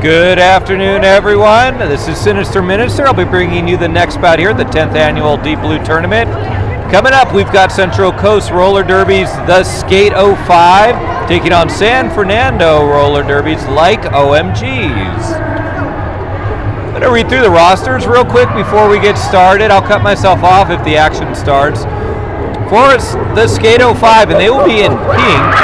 Good afternoon, everyone. This is Sinister Minister. I'll be bringing you the next bout here at the 10th Annual Deep Blue Tournament. Coming up, we've got Central Coast Roller Derbies, the SK805, taking on San Fernando Roller Derbies like OMGs. I'm going to read through the rosters real quick before we get started. I'll cut myself off if the action starts. For the SK805, and they will be in pink.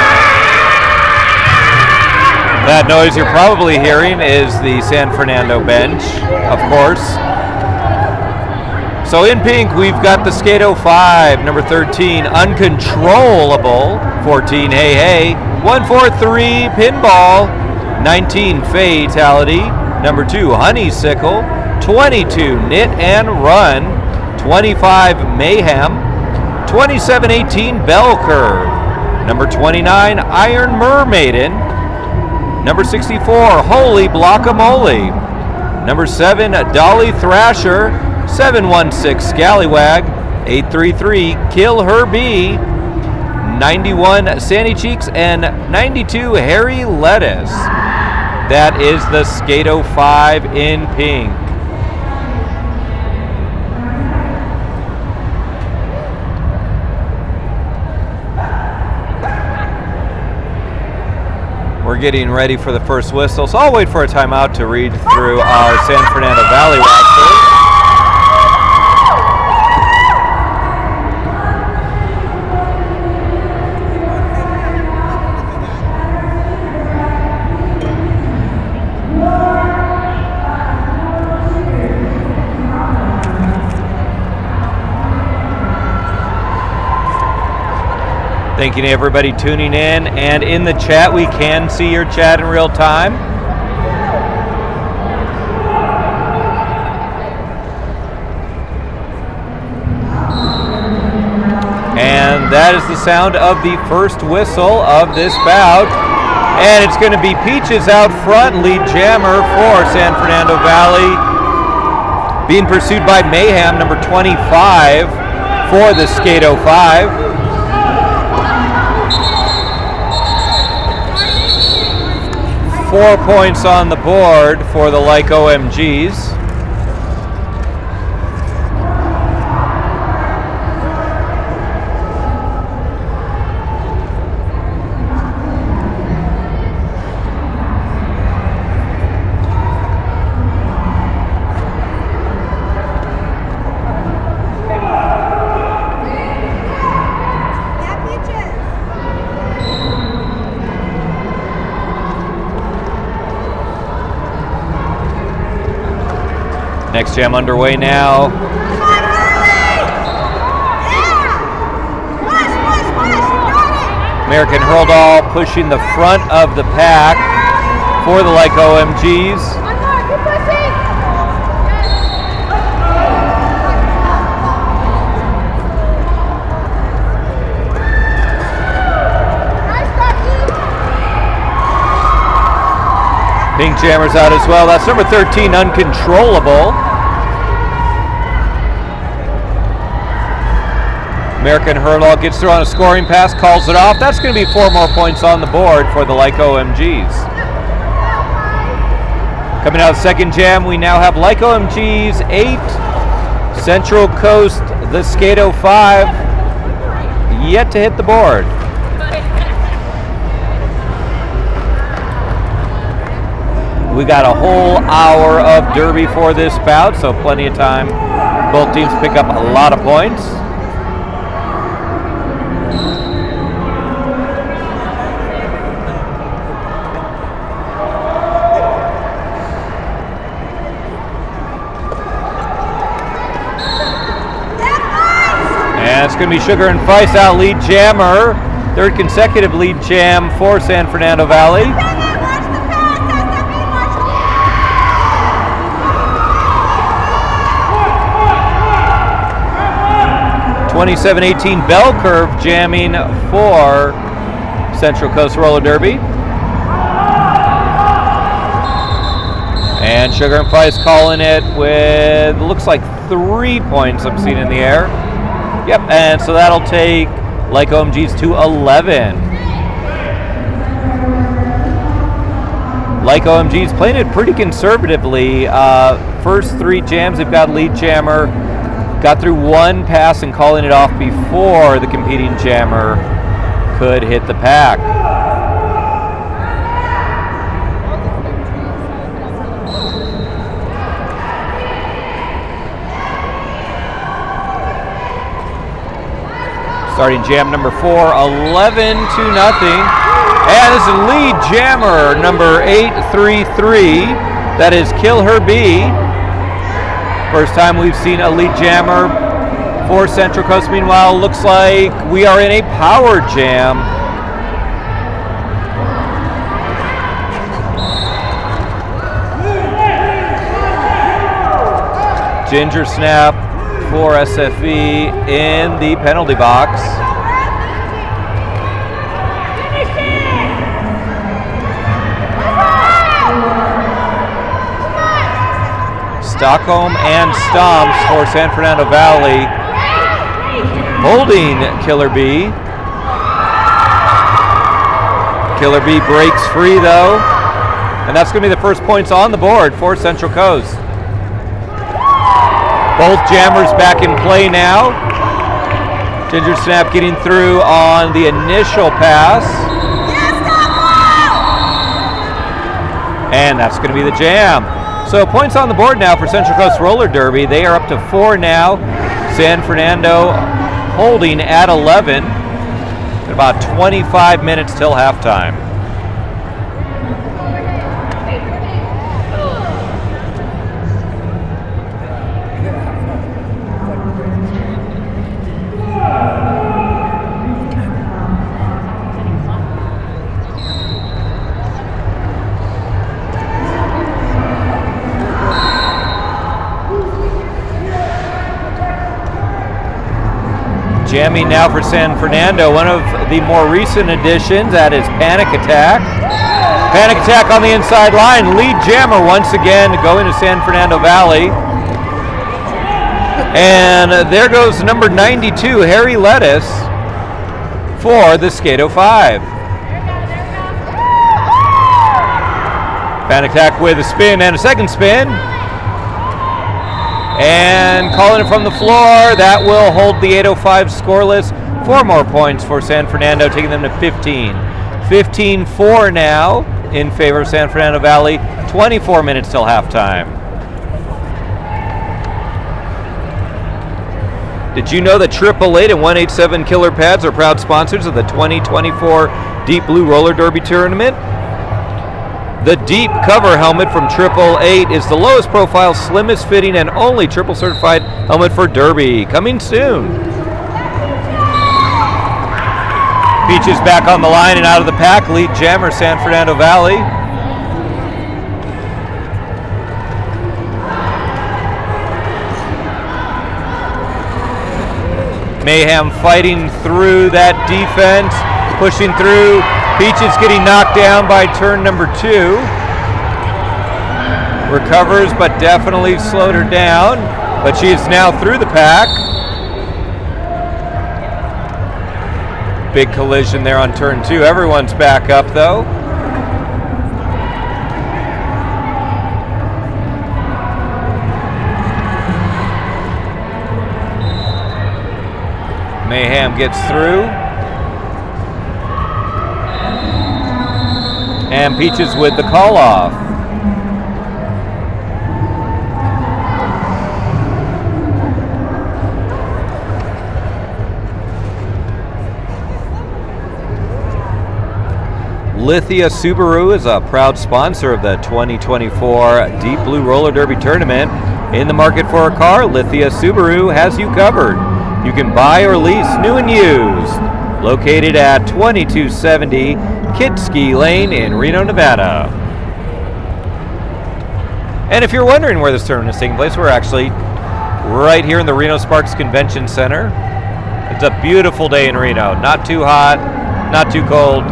That noise you're probably hearing is the San Fernando bench, of course. So in pink, we've got the SK805, number 13, Uncontrollable, 14, Hey Hey, 143, Pinball, 19, Fatality, number 2, Honeysickle, 22, Knit and Run, 25, Mayhem, 27-18, Bell Curve, number 29, Iron Mermaiden, number 64, Holy Blockamole. Number 7, Dolly Thrasher. 716, Scallywag. 833, Kill Her Bee. 91, Sandy Cheeks. And 92, Harry Lettuce. That is the SK805 in pink. We're getting ready for the first whistle, so I'll wait for a timeout to read through our San Fernando Valley roster. Thank you to everybody tuning in, and in the chat we can see your chat in real time. And that is the sound of the first whistle of this bout, and it's going to be Peaches out front, lead jammer for San Fernando Valley, being pursued by Mayhem, number 25 for the SK805. 4 points on the board for the like OMGs. Next jam underway now. American Hurl pushing the front of the pack for the like OMGs. Pink jammer's out as well. That's number 13, Uncontrollable. American Hurl gets through on a scoring pass, calls it off. That's going to be 4 more points on the board for the like OMGs. Coming out of the second jam, we now have like OMGs 8, Central Coast, the SK805, yet to hit the board. We got a whole hour of derby for this bout, so plenty of time. Both teams pick up a lot of points. And it's going to be Sugar and Feist out lead jammer. Third consecutive lead jam for San Fernando Valley. 27-18 Bell Curve jamming for Central Coast Roller Derby. And Sugar and Feist calling it with, looks like 3 points I'm seeing in the air. Yep, and so that'll take like OMGs to 11. like OMGs, playing it pretty conservatively. First 3 jams, they've got lead jammer. Got through 1 pass and calling it off before the competing jammer could hit the pack. Starting jam number 4, 11-0. And this is lead jammer number 833. That is Kill Her Bee. First time we've seen a lead jammer for Central Coast. Meanwhile, looks like we are in a power jam. Ginger Snap for SFE in the penalty box. Stockholm and Stomps for San Fernando Valley, holding Killer Bee. Killer Bee breaks free though, and that's going to be the first points on the board for Central Coast. Both jammers back in play now. Ginger Snap getting through on the initial pass. And that's going to be the jam. So points on the board now for Central Coast Roller Derby. They are up to 4 now. San Fernando holding at 11. About 25 minutes till halftime. Jamming now for San Fernando, one of the more recent additions, that is Panic Attack. Panic Attack on the inside line, lead jammer once again going to San Fernando Valley. And there goes number 92, Harry Lettuce, for the SK805. Panic Attack with a spin and a second spin. And calling it from the floor, that will hold the 805 scoreless. 4 more points for San Fernando, taking them to 15. 15-4 now in favor of San Fernando Valley. 24 minutes till halftime. Did you know that 888 and 187 Killer Pads are proud sponsors of the 2024 Deep Blue Roller Derby Tournament? The Deep Cover helmet from 888 is the lowest profile, slimmest fitting, and only triple certified helmet for Derby. Coming soon. Peaches back on the line and out of the pack. Lead jammer San Fernando Valley. Mayhem fighting through that defense, pushing through. Peaches getting knocked down by turn number 2. Recovers, but definitely slowed her down. But she is now through the pack. Big collision there on turn 2. Everyone's back up though. Mayhem gets through. And Peaches with the call off. Lithia Subaru is a proud sponsor of the 2024 Deep Blue Roller Derby Tournament. In the market for a car, Lithia Subaru has you covered. You can buy or lease new and used. Located at 2270 Kitski Lane in Reno, Nevada. And if you're wondering where this tournament is taking place, we're actually right here in the Reno Sparks Convention Center. It's a beautiful day in Reno. Not too hot, not too cold.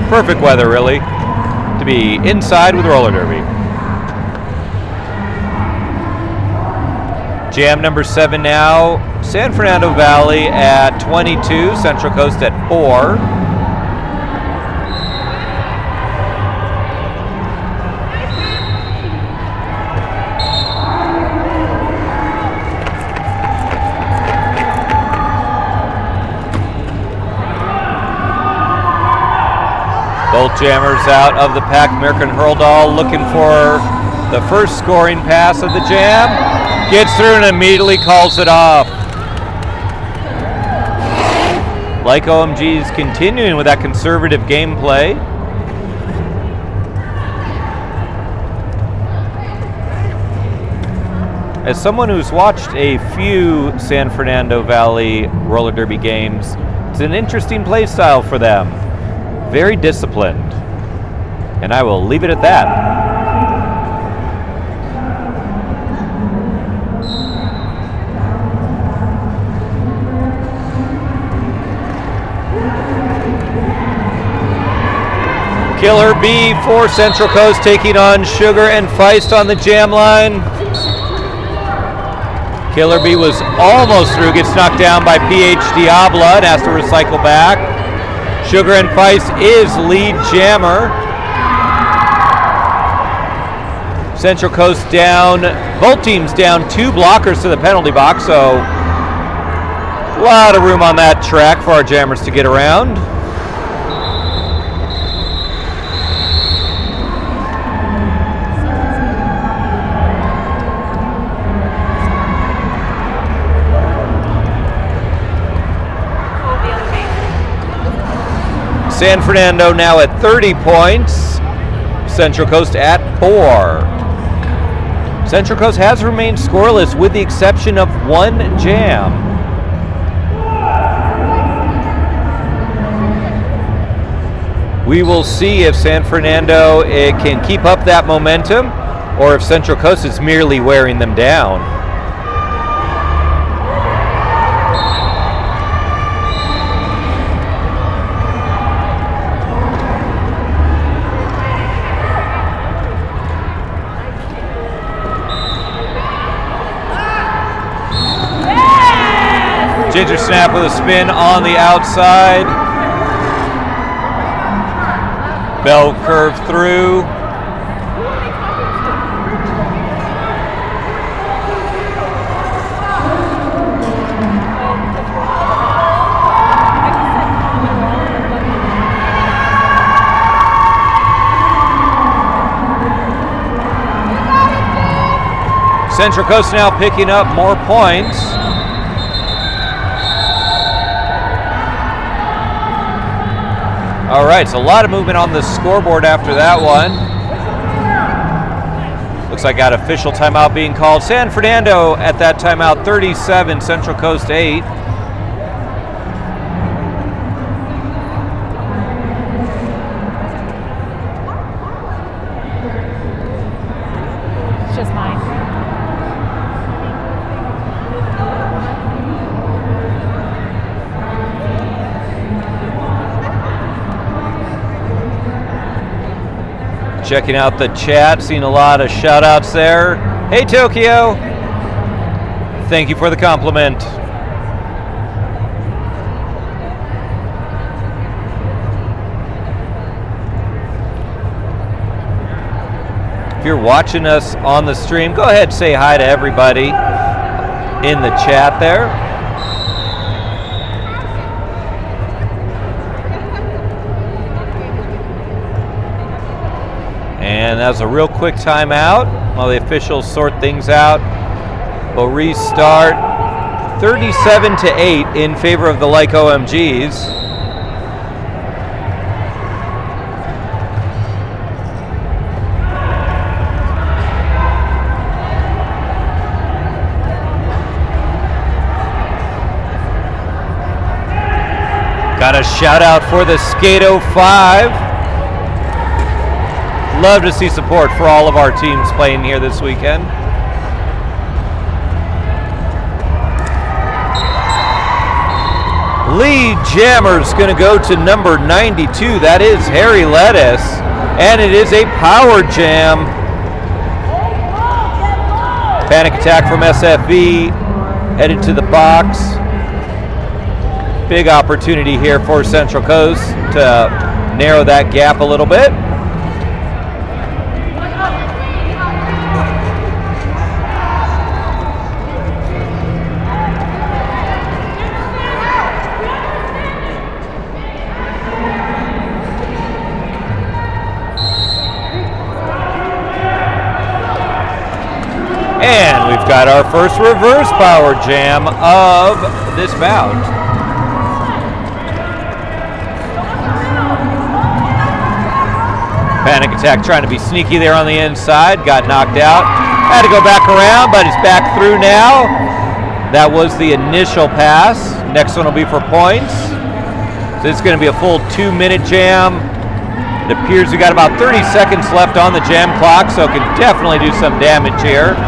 Perfect weather, really, to be inside with roller derby. Jam number 7 now. San Fernando Valley at 22, Central Coast at 4. Both jammers out of the pack. American Hurldahl looking for the first scoring pass of the jam. Gets through and immediately calls it off. Like OMGs continuing with that conservative gameplay. As someone who's watched a few San Fernando Valley roller derby games, it's an interesting play style for them. Very disciplined. And I will leave it at that. Killer B for Central Coast taking on Sugar and Feist on the jam line. Killer B was almost through, gets knocked down by PH Diabla and has to recycle back. Sugar and Feist is lead jammer. Central Coast down, both teams down 2 blockers to the penalty box, so a lot of room on that track for our jammers to get around. San Fernando now at 30 points. Central Coast at 4. Central Coast has remained scoreless with the exception of 1 jam. We will see if San Fernando can keep up that momentum or if Central Coast is merely wearing them down. Ginger snap with a spin on the outside. Bell curve through. Central Coast now picking up more points. All right, so a lot of movement on the scoreboard after that one. Looks like got official timeout being called. San Fernando at that timeout, 37, Central Coast 8. It's just mine. Checking out the chat, seeing a lot of shout outs there. Hey Tokyo! Thank you for the compliment. If you're watching us on the stream, go ahead and say hi to everybody in the chat there. And that was a real quick timeout while the officials sort things out. We'll restart 37-8 in favor of the Like OMGs. Got a shout out for the SK805. Love to see support for all of our teams playing here this weekend. Lead jammer's going to go to number 92. That is Harry Lettuce. And it is a power jam. Panic attack from SFV. Headed to the box. Big opportunity here for Central Coast to narrow that gap a little bit. we've got our first reverse power jam of this bout. Panic Attack trying to be sneaky there on the inside, got knocked out. Had to go back around, but it's back through now. That was the initial pass. Next one will be for points. So this is going to be a full 2-minute jam. It appears we got about 30 seconds left on the jam clock, so it can definitely do some damage here.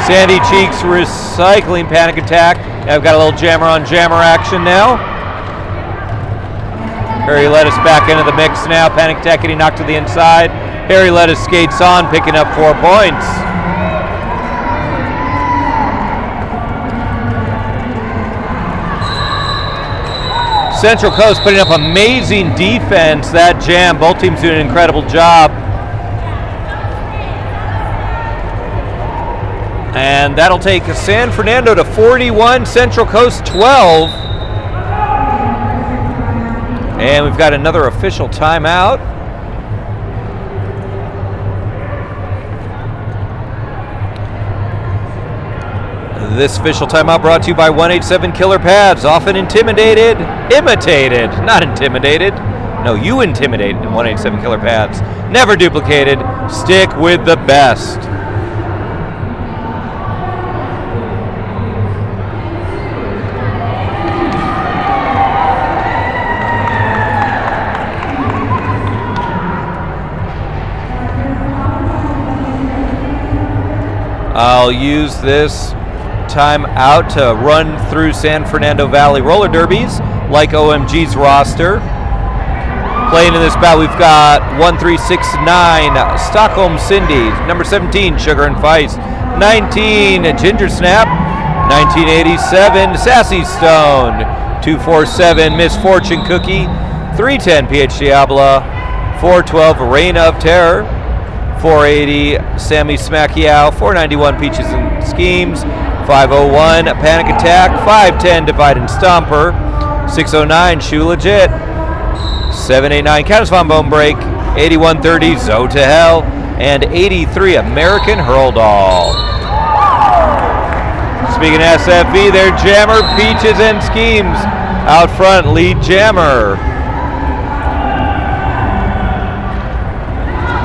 Sandy Cheeks recycling Panic Attack. I've got a little jammer on jammer action now. Harry Lettuce back into the mix now. Panic Attack getting knocked to the inside. Harry Lettuce skates on, picking up 4 points. Central Coast putting up amazing defense. That jam, both teams doing an incredible job. And that'll take San Fernando to 41, Central Coast 12. And we've got another official timeout. This official timeout brought to you by 187 Killer Pads. Often imitated. Not intimidated. No, you intimidated in 187 Killer Pads. Never duplicated. Stick with the best. I'll use this time out to run through San Fernando Valley roller derbies like OMGs roster. Playing in this bout, we've got 1369 Stockholm Cindy, number 17 Sugar and Feist, 19 Ginger Snap, 1987 Sassy Stone, 247 Misfortune Cookie, 310 PH Diabla, 412 Reign of Terror, 480 Sammy Smackyao, 491 Peaches and Schemes, 501 Panic Attack, 510 Divide and Stomper, 609 Shoe Legit, 789 Countess Von Bone Break, 8130 Zoe to Hell, and 83 American Hurl Doll. Speaking of SFV, their jammer, Peaches and Schemes. Out front, lead jammer.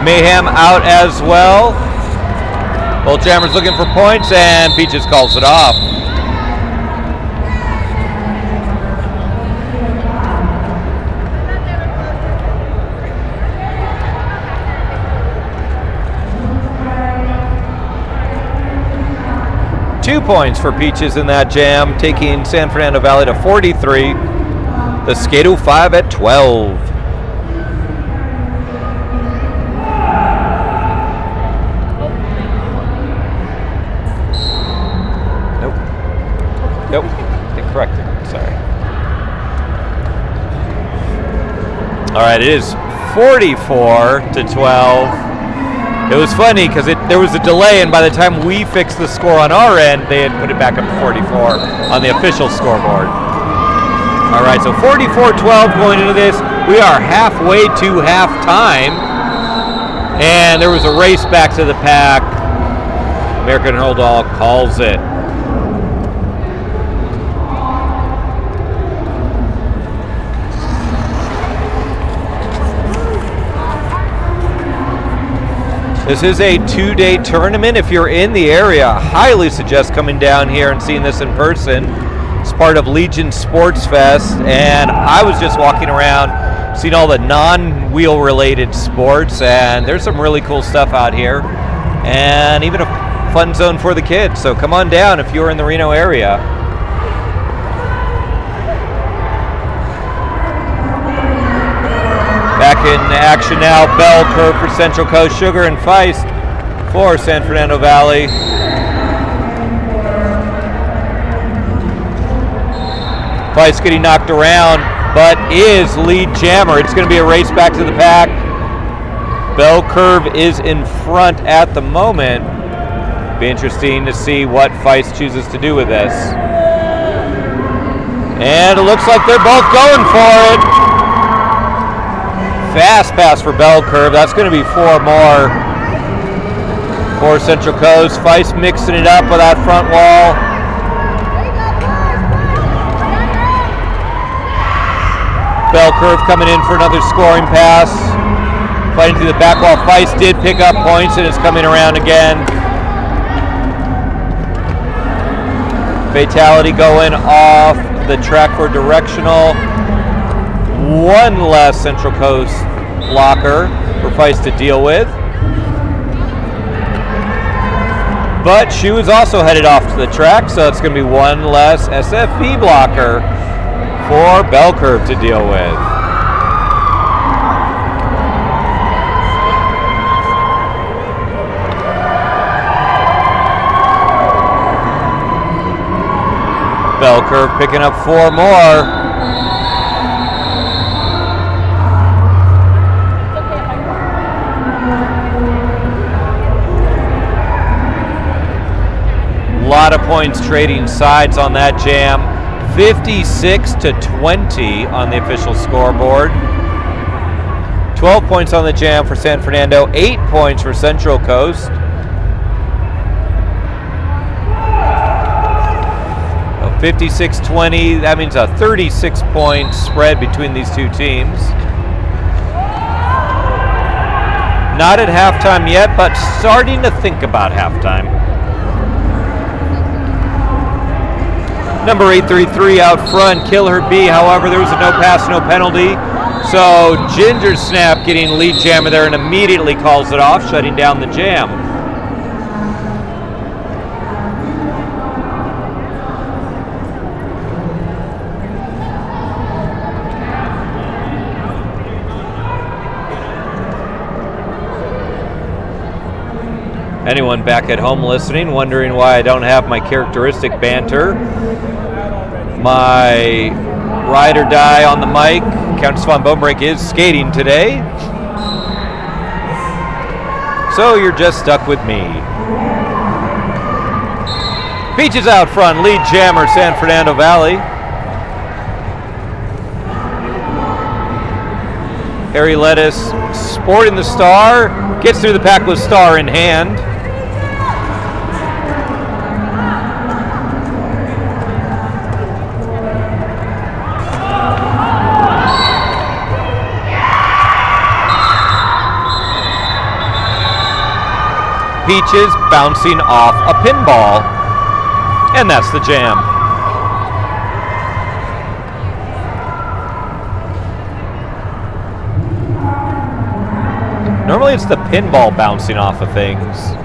Mayhem out as well. Both jammers looking for points, and Peaches calls it off. Two points for Peaches in that jam, taking San Fernando Valley to 43. The SK805 at 12. Nope, incorrect. Sorry. All right, it is 44 to 12. It was funny because there was a delay, and by the time we fixed the score on our end, they had put it back up to 44 on the official scoreboard. All right, so 44-12 going into this. We are halfway to halftime, and there was a race back to the pack. American Hurl Doll calls it. This is a 2-day tournament. If you're in the area, I highly suggest coming down here and seeing this in person. It's part of Legion Sports Fest, and I was just walking around, seeing all the non-wheel related sports, and there's some really cool stuff out here, and even a fun zone for the kids. So come on down if you're in the Reno area. Back in action now, bell curve for Central Coast, Sugar and Feist for San Fernando Valley. Feist getting knocked around, but is lead jammer. It's going to be a race back to the pack. Bell curve is in front at the moment. Be interesting to see what Feist chooses to do with this. And it looks like they're both going for it. Fast pass for Bell Curve. That's going to be 4 more. for Central Coast. Feist mixing it up with that front wall. Bell Curve coming in for another scoring pass. Fighting through the back wall. Feist did pick up points and is coming around again. Fatality going off the track for directional. One less Central Coast blocker for Feist to deal with. But Shu is also headed off to the track, so it's going to be one less SFV blocker for Bell Curve to deal with. Bell Curve picking up 4 more. A lot of points trading sides on that jam. 56-20 on the official scoreboard. 12 points on the jam for San Fernando, 8 points for Central Coast. 56-20, that means a 36-point spread between these two teams. Not at halftime yet, but starting to think about halftime. Number 833 out front, Kill Her B. However, there was a no pass, no penalty. So Ginger Snap getting lead jammer there and immediately calls it off, shutting down the jam. Anyone back at home listening, wondering why I don't have my characteristic banter. My ride or die on the mic, Countess von Bonebrake, is skating today. So you're just stuck with me. Peaches out front, lead jammer, San Fernando Valley. Harry Lettuce sporting the star, gets through the pack with star in hand. Peaches bouncing off a pinball. And that's the jam. Normally it's the pinball bouncing off of things.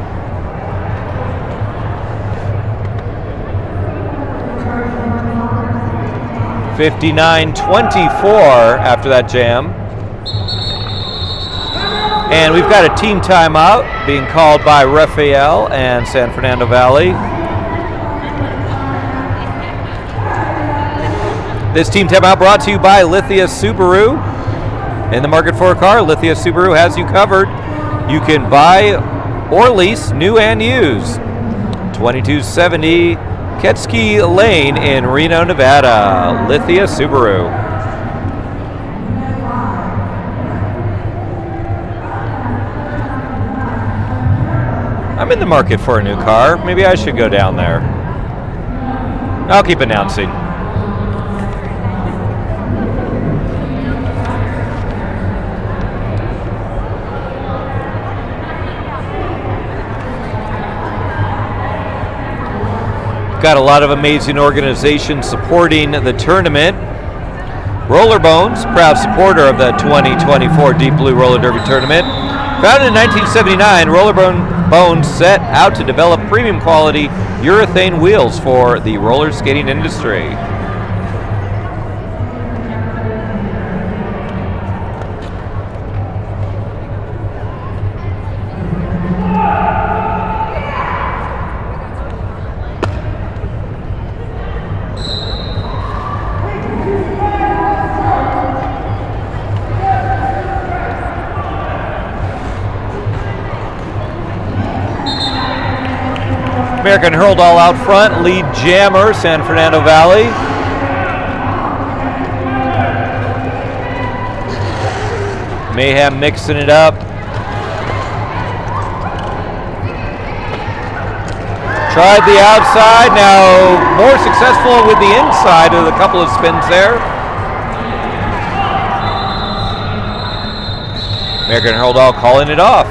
(59-24) after that jam. And we've got a team timeout being called by Raphael and San Fernando Valley. This team timeout brought to you by Lithia Subaru. In the market for a car, Lithia Subaru has you covered. You can buy or lease new and used. 2270 Ketski Lane in Reno, Nevada. Lithia Subaru. I'm in the market for a new car. Maybe I should go down there. I'll keep announcing. Got a lot of amazing organizations supporting the tournament. Roller Bones, proud supporter of the 2024 Deep Blue Roller Derby Tournament. Founded in 1979, Roller Bones set out to develop premium quality urethane wheels for the roller skating industry. American Hurled all out front, lead jammer, San Fernando Valley. Mayhem mixing it up. Tried the outside, now more successful with the inside with a couple of spins there. American Herald calling it off.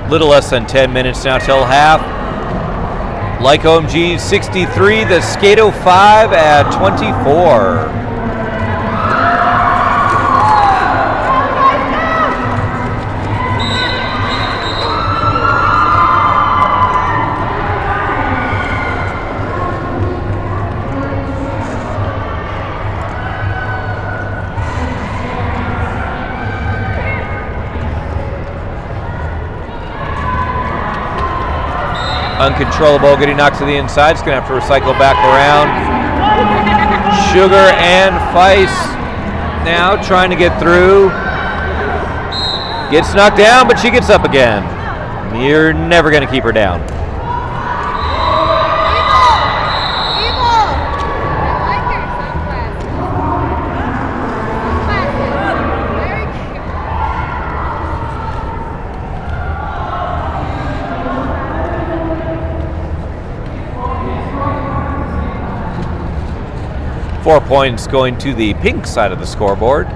Little less than 10 minutes now till half. Like OMGs 63, the SK805 at 24. Uncontrollable, getting knocked to the inside. It's going to have to recycle back around. Sugar and Feist now trying to get through. Gets knocked down, but she gets up again. You're never going to keep her down. Four points going to the pink side of the scoreboard.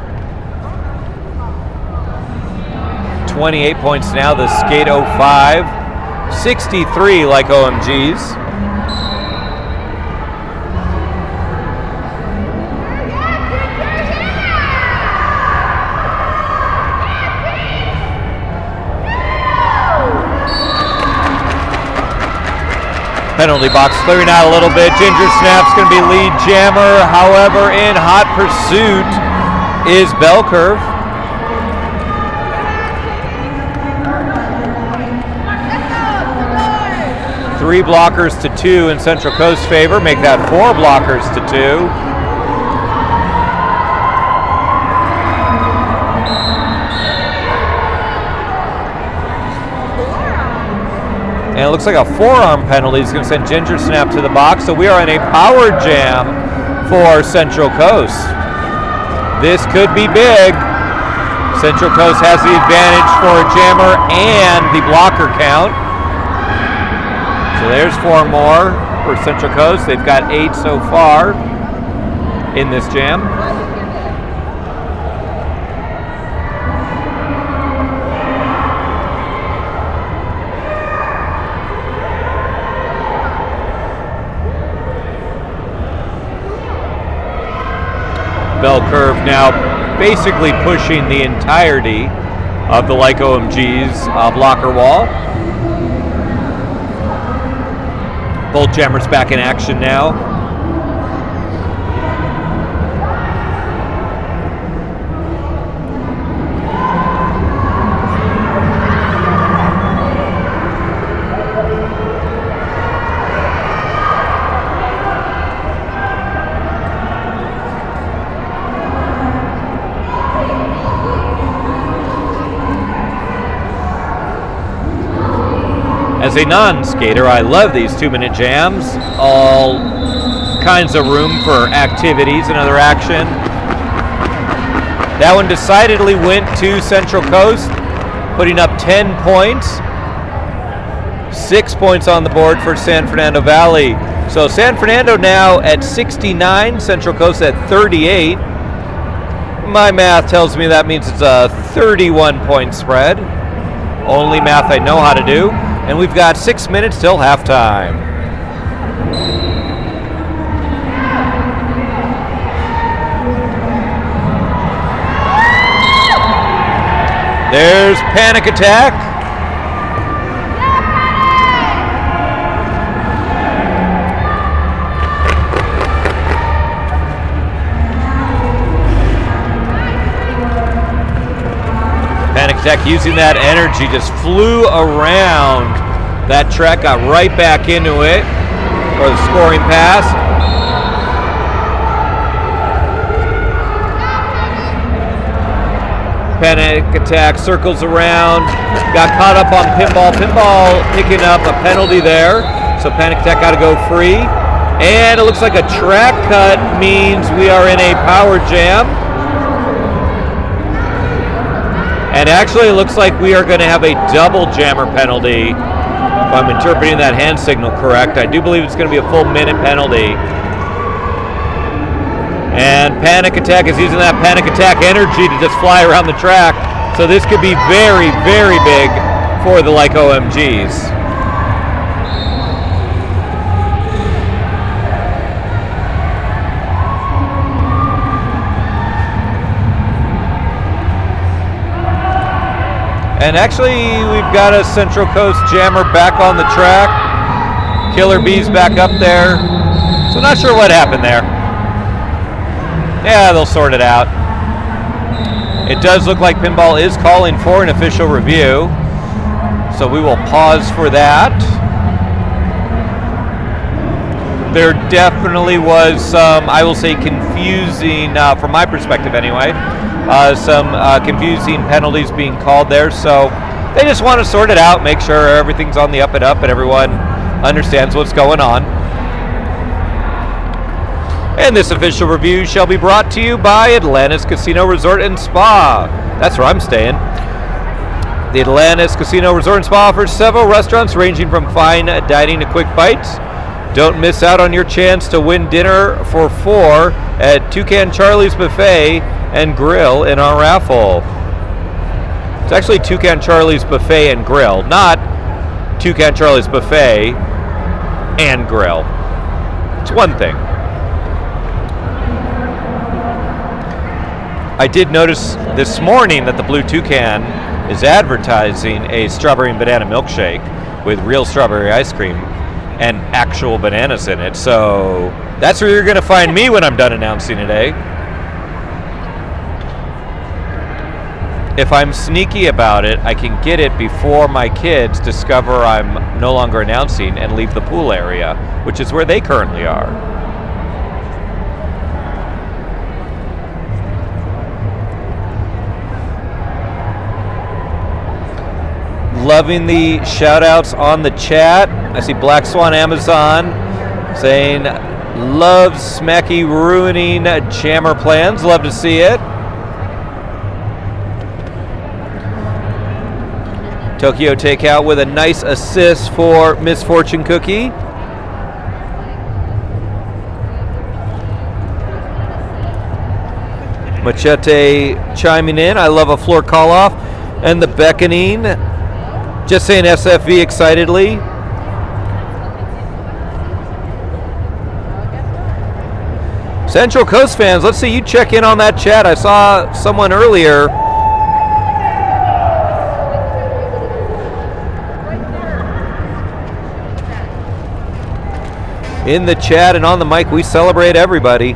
28 points now, the SK805. 63 like OMGs. Penalty box clearing out a little bit. Ginger Snap's going to be lead jammer. However, in hot pursuit is Bell Curve. Three blockers to two in Central Coast's favor. Make that four blockers to two. And it looks like a forearm penalty is going to send Ginger Snap to the box. So we are in a power jam for Central Coast. This could be big. Central Coast has the advantage for a jammer and the blocker count. So there's four more for Central Coast. They've got 8 so far in this jam. Bell Curve now basically pushing the entirety of the Like OMGs blocker wall. Both jammers back in action now. As a non-skater, I love these 2-minute jams. All kinds of room for activities and other action. That one decidedly went to Central Coast, putting up 10 points. 6 points on the board for San Fernando Valley. So San Fernando now at 69, Central Coast at 38. My math tells me that means it's a 31-point spread. Only math I know how to do. And we've got 6 minutes till halftime. There's Panic Attack. Panic Attack using that energy, just flew around that track, got right back into it. or the scoring pass. Panic Attack circles around, got caught up on Pinball. Pinball picking up a penalty there, so Panic Attack got to go free. And it looks like a track cut means we are in a power jam. And actually it looks like we are going to have a double jammer penalty, if I'm interpreting that hand signal correct. I do believe it's going to be a full minute penalty. And Panic Attack is using that Panic Attack energy to just fly around the track. So this could be very, very big for the like OMGs. And actually, we've got a Central Coast jammer back on the track. Killer Bee's back up there. So not sure what happened there. Yeah, they'll sort it out. It does look like Pinball is calling for an official review, so we will pause for that. There definitely was some, I will say, confusing, from my perspective anyway, some confusing penalties being called there, so they just want to sort it out, make sure everything's on the up and up and everyone understands what's going on. And this official review shall be brought to you by Atlantis Casino Resort and Spa. That's where I'm staying. The Atlantis Casino Resort and Spa offers several restaurants ranging from fine dining to quick bites. Don't miss out on your chance to win dinner for 4 at Toucan Charlie's Buffet and Grill in our raffle. It's actually Toucan Charlie's Buffet and Grill, not Toucan Charlie's Buffet and Grill. It's one thing. I did notice this morning that the Blue Toucan is advertising a strawberry and banana milkshake with real strawberry ice cream and actual bananas in it. So that's where you're going to find me when I'm done announcing today. If I'm sneaky about it, I can get it before my kids discover I'm no longer announcing and leave the pool area, which is where they currently are. Loving the shout outs on the chat. I see Black Swan Amazon saying loves Smacky ruining jammer plans. Love to see it. Tokyo Takeout with a nice assist for Misfortune Cookie. Machete chiming in. I love a floor call off and the beckoning. Just saying SFV excitedly. Central Coast fans, let's see you check in on that chat. I saw someone earlier. In the chat and on the mic, we celebrate everybody.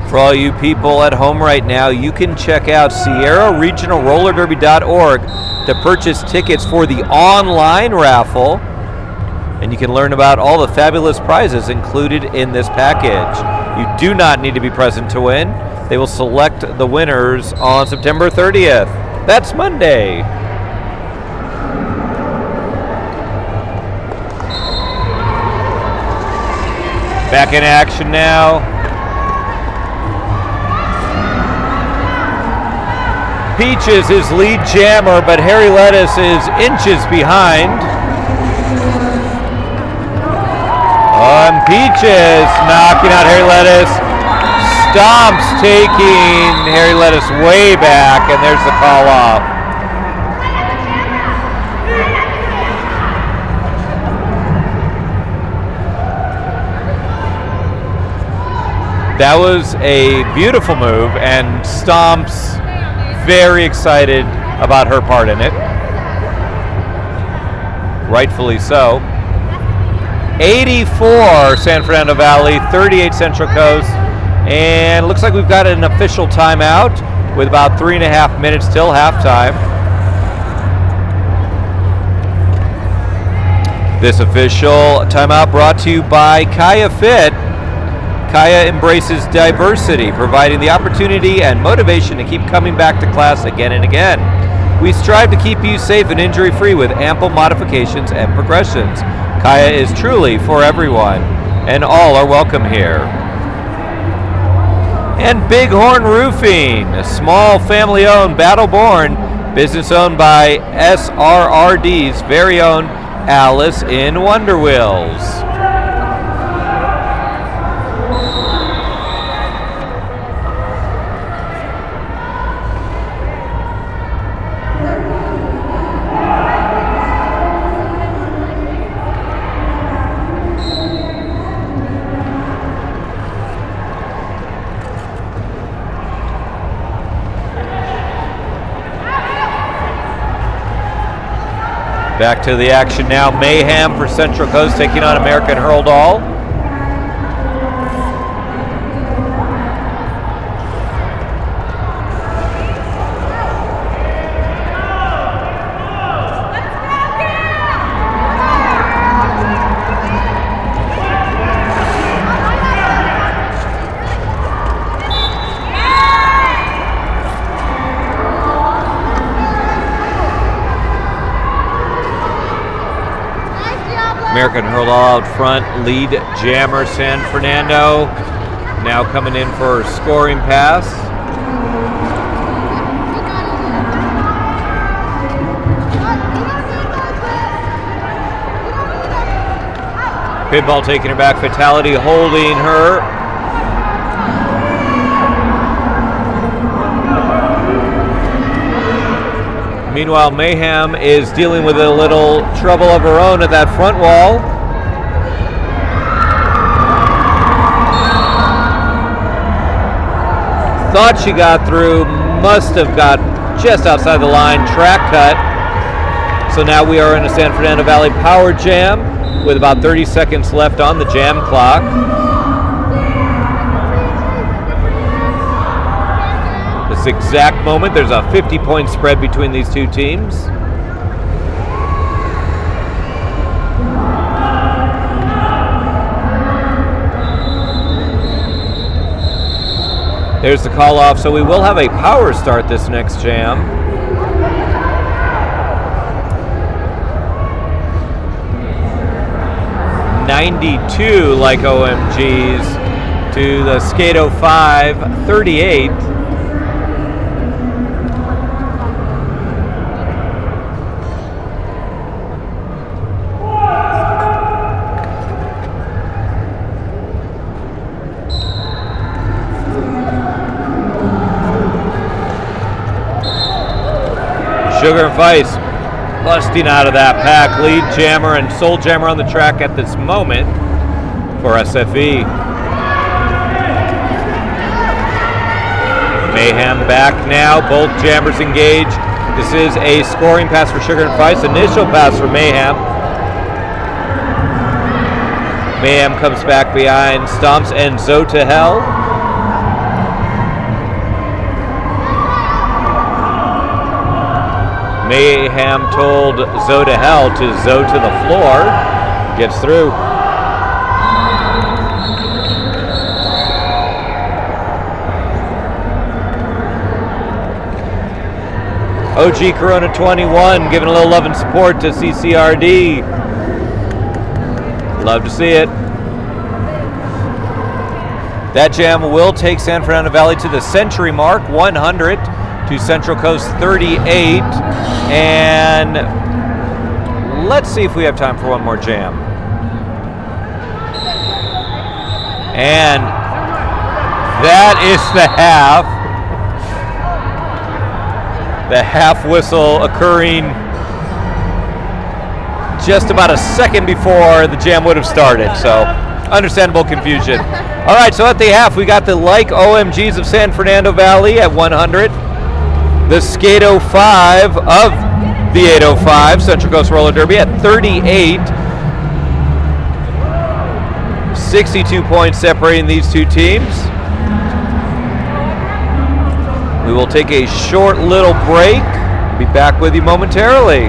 For all you people at home right now, you can check out SierraRegionalRollerDerby.org to purchase tickets for the online raffle, and you can learn about all the fabulous prizes included in this package. You do not need to be present to win. They will select the winners on September 30th. That's Monday. Back in action now. Peaches is lead jammer, but Harry Lettuce is inches behind. Peaches knocking out Harry Lettuce. Stomps taking Harry Lettuce way back, and there's the call off. That was a beautiful move, and Stomps very excited about her part in it. Rightfully so. 84 San Fernando Valley, 38 Central Coast. And looks like we've got an official timeout with about 3.5 minutes till halftime. This official timeout brought to you by Kaya Fit. Kaya embraces diversity, providing the opportunity and motivation to keep coming back to class again and again. We strive to keep you safe and injury-free with ample modifications and progressions. Kaya is truly for everyone, and all are welcome here. And Bighorn Roofing, a small family-owned, battle-born business owned by SRRD's very own Alice in Wonder Wheels. Back to the action now. Mayhem for Central Coast taking on American Hurl-Doll. American Hurl-Doll out front, lead jammer San Fernando. Now coming in for a scoring pass. Pinball taking her back, Fatality holding her. Meanwhile, Mayhem is dealing with a little trouble of her own at that front wall. Thought she got through, must have got just outside the line, track cut. So now we are in a San Fernando Valley power jam with about 30 seconds left on the jam clock. This exact moment, there's a 50-point spread between these two teams. There's the call off, so we will have a power start this next jam. .92 like OMGs to the SK805 38. Sugar and Vice busting out of that pack. Lead jammer and soul jammer on the track at this moment for SFE. Mayhem back now. Both jammers engaged. This is a scoring pass for Sugar and Vice. Initial pass for Mayhem. Mayhem comes back behind, stomps and Zo to Hell. Mayhem told Zo to Hell to Zo to the floor. Gets through. OG Corona 21 giving a little love and support to CCRD. Love to see it. That jam will take San Fernando Valley to the century mark, 100 to Central Coast 38. And let's see if we have time for one more jam. And that is the half. The half whistle occurring just about a second before the jam would have started. So understandable confusion. All right, so at the half, we got the like OMGs of San Fernando Valley at 100. the SK805 of the 805 Central Coast Roller Derby at 38. 62 points separating these two teams. We will take a short little break. Be back with you momentarily.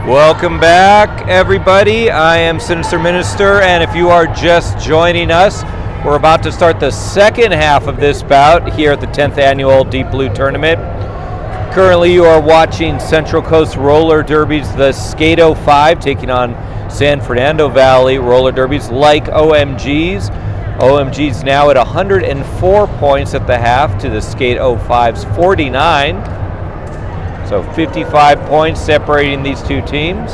Welcome back, everybody. I am Sinister Minister, and if you are just joining us, we're about to start the second half of this bout here at the 10th Annual Deep Blue Tournament. Currently, you are watching Central Coast Roller Derbies, the SK805, taking on San Fernando Valley Roller Derbies like OMGs. OMGs now at 104 points at the half to the SK805's 49. So 55 points separating these two teams.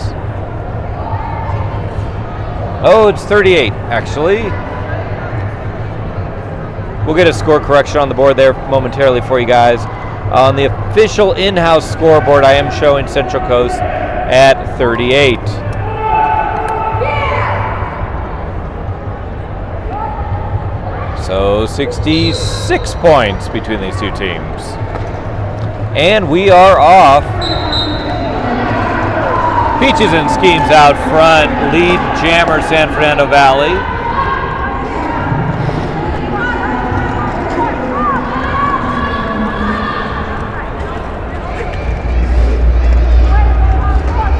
Oh, it's 38, actually. We'll get a score correction on the board there momentarily for you guys. On the official in-house scoreboard, I am showing Central Coast at 38. So 66 points between these two teams. And we are off. Peaches and Schemes out front, lead jammer San Fernando Valley.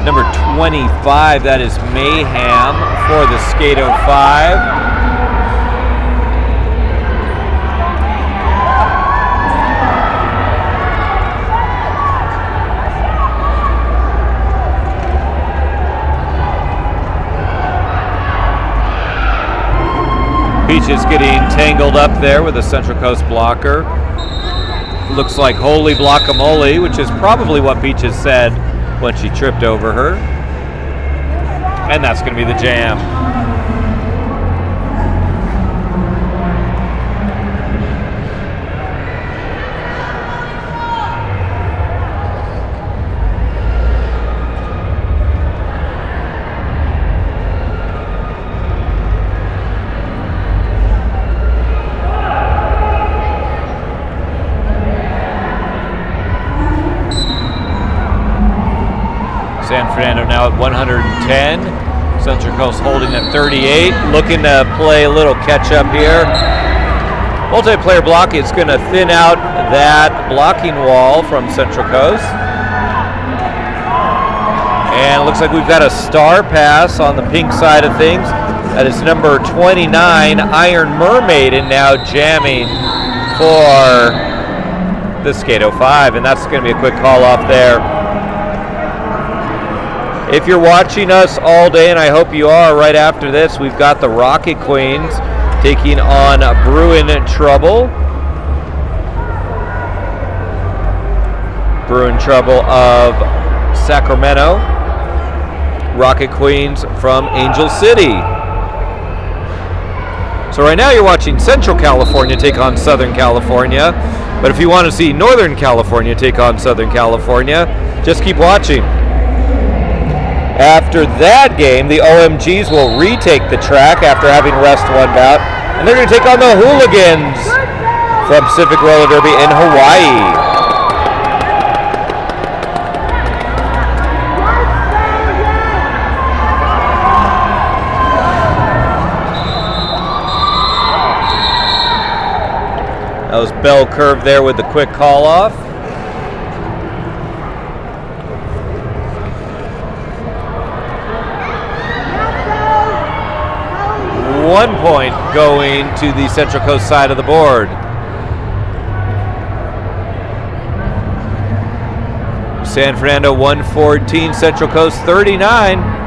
Number 25, that is Mayhem for the SK805. Peaches getting tangled up there with a Central Coast blocker. Looks like holy guacamole, which is probably what Peaches said when she tripped over her. And that's going to be the jam. San Fernando now at 110. Central Coast holding at 38. Looking to play a little catch up here. Multiplayer block is going to thin out that blocking wall from Central Coast. And it looks like we've got a star pass on the pink side of things. That is number 29, Iron Mermaid, and now jamming for the SK805. And that's going to be a quick call off there. If you're watching us all day, and I hope you are right after this, we've got the Rocket Queens taking on Bruin Trouble. Bruin Trouble of Sacramento. Rocket Queens from Angel City. So right now you're watching Central California take on Southern California. But if you want to see Northern California take on Southern California, just keep watching. After that game, the OMGs will retake the track after having rest one bout, and they're going to take on the Hooligans from Pacific Roller Derby in Hawaii. That was bell curve there with the quick call off. 1 point going to the Central Coast side of the board. San Fernando 114, Central Coast 39.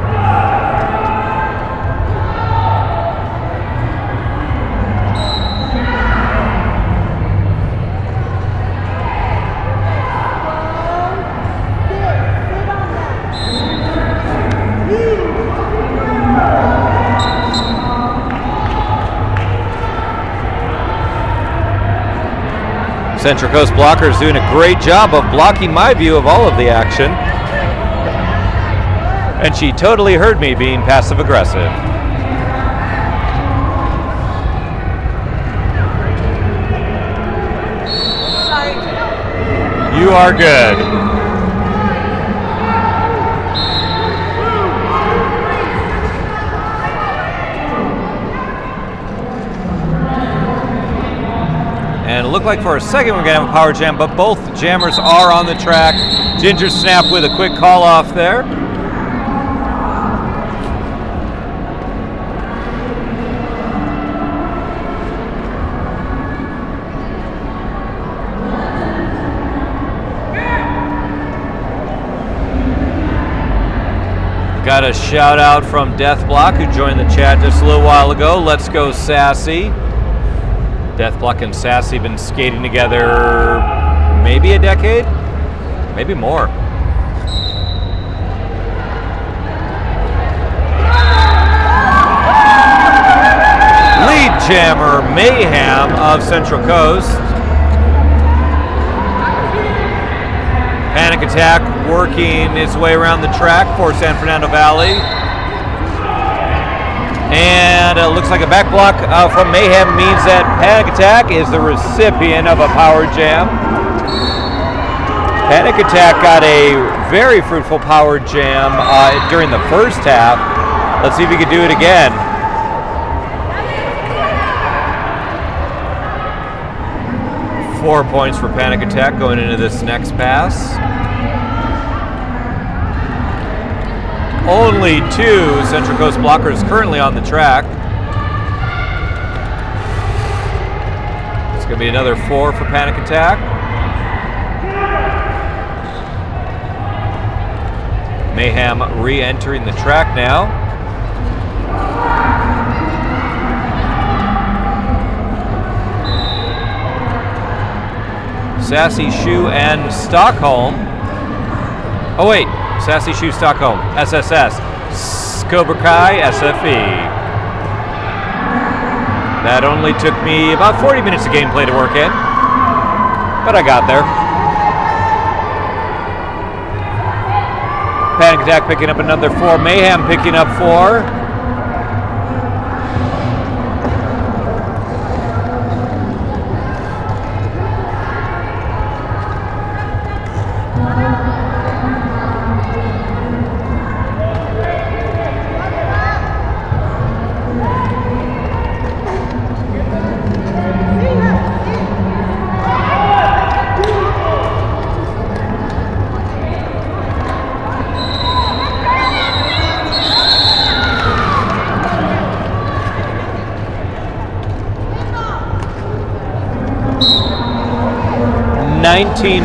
Central Coast blocker is doing a great job of blocking my view of all of the action. And she totally heard me being passive aggressive. You are good. And it looked like for a second we're going to have a power jam, but both jammers are on the track. Ginger Snap with a quick call off there. a shout out from Deathblock, who joined the chat just a little while ago. Let's go Sassy. Deathblock and Sassy been skating together maybe a decade, maybe more. Lead jammer Mayhem of Central Coast. Panic Attack working its way around the track for San Fernando Valley. And it looks like a back block from Mayhem means that Panic Attack is the recipient of a power jam. Panic Attack got a very fruitful power jam during the first half. Let's see if he can do it again. Four points for Panic Attack going into this next pass. Only two Central Coast blockers currently on the track. It's going to be another 4 for Panic Attack. Mayhem re-entering the track now. Sassy Shoe and Stockholm. Oh wait, Sassy Shoe Stockholm, SSS. Cobra Kai, SFE. That only took me about 40 minutes of gameplay to work in, but I got there. Panic Attack picking up another 4. Mayhem picking up 4.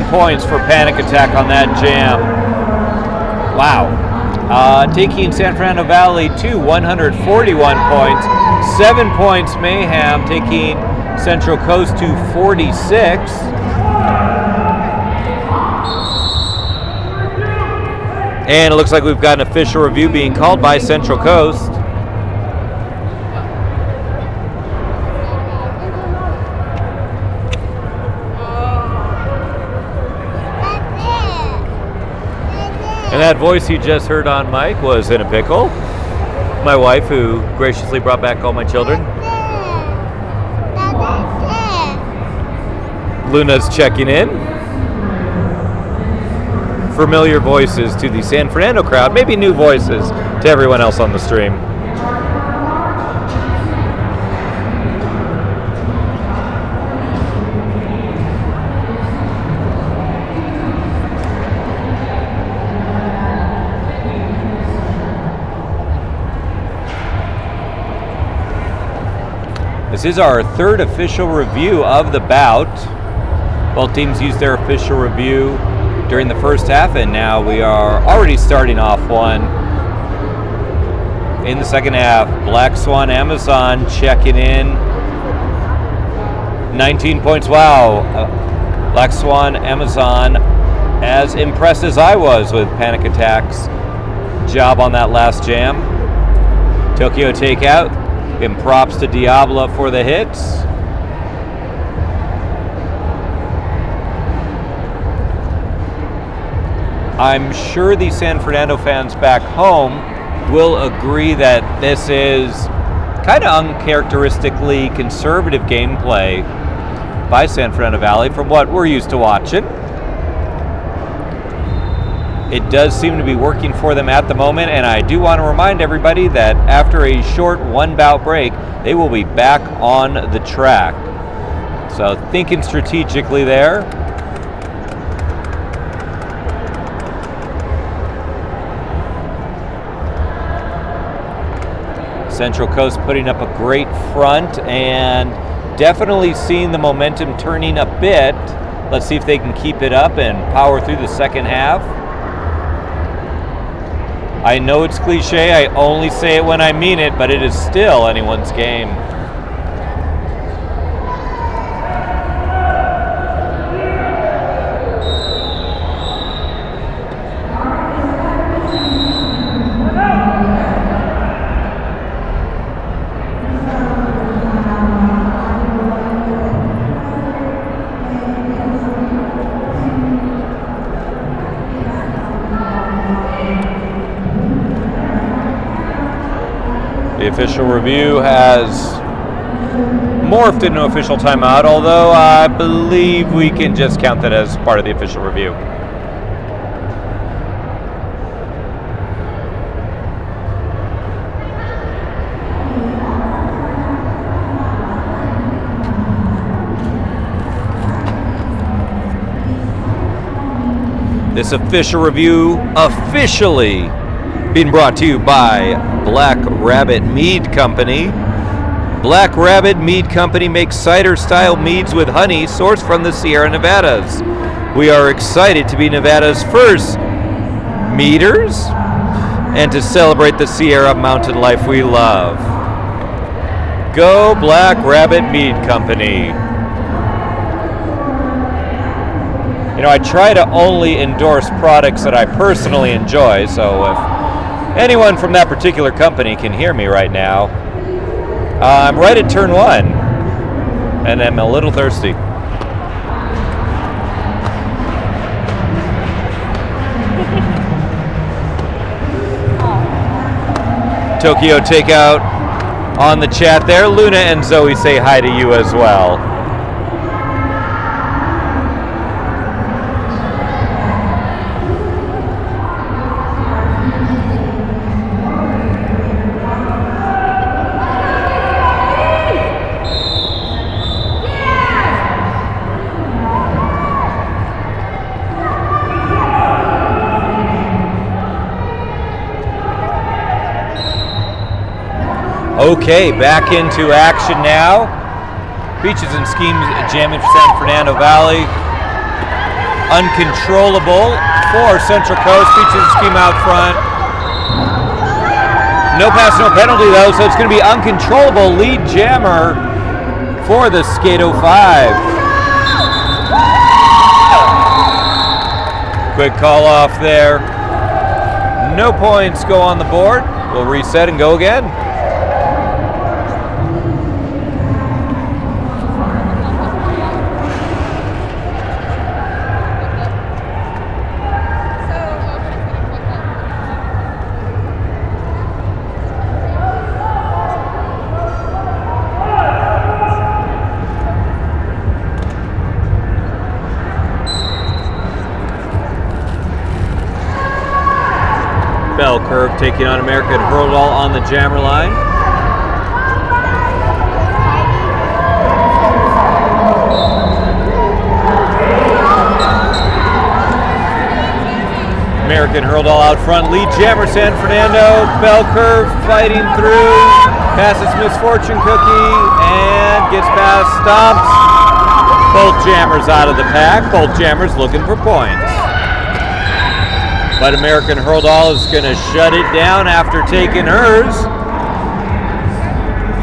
Points for Panic Attack on that jam. Wow. Taking San Fernando Valley to 141 points. 7 points Mayhem, taking Central Coast to 46. And it looks like we've got an official review being called by Central Coast. And that voice you just heard on mic was In a Pickle, my wife, who graciously brought back all my children. Luna's checking in. Familiar voices to the San Fernando crowd, maybe new voices to everyone else on the stream. This is our third official review of the bout. Both teams used their official review during the first half, and now we are already starting off one in the second half. Black Swan Amazon checking in. 19 points. Wow. Black Swan Amazon, as impressed as I was with Panic Attack's job on that last jam. Tokyo Takeout. And props to Diablo for the hits. I'm sure the San Fernando fans back home will agree that this is kind of uncharacteristically conservative gameplay by San Fernando Valley from what we're used to watching. It does seem to be working for them at the moment, and I do want to remind everybody that after a short one-bout break, they will be back on the track. So thinking strategically there. Central Coast putting up a great front and definitely seeing the momentum turning a bit. Let's see if they can keep it up and power through the second half. I know it's cliche, I only say it when I mean it, but it is still anyone's game. The official review has morphed into official timeout, although I believe we can just count that as part of the official review. This official review officially being brought to you by Black Rabbit Mead Company. Black Rabbit Mead Company makes cider-style meads with honey sourced from the Sierra Nevadas. We are excited to be Nevada's first meaders and to celebrate the Sierra mountain life we love. Go Black Rabbit Mead Company. You know, I try to only endorse products that I personally enjoy, so if anyone from that particular company can hear me right now, I'm right at turn 1, and I'm a little thirsty. Tokyo Takeout on the chat there. Luna and Zoe say hi to you as well. Okay, back into action now. Beaches and Schemes jamming for San Fernando Valley. Uncontrollable for Central Coast. Beaches and Scheme out front. No pass, no penalty though, so it's going to be Uncontrollable lead jammer for the SK805. Quick call off there. No points go on the board. We'll reset and go again. Bell curve taking on American Hurl on the jammer line. American Hurl out front, lead jammer San Fernando. Bell curve fighting through, passes Misfortune Cookie and gets past Stomps. Both jammers out of the pack, both jammers looking for points. But American Hurl is going to shut it down after taking hers.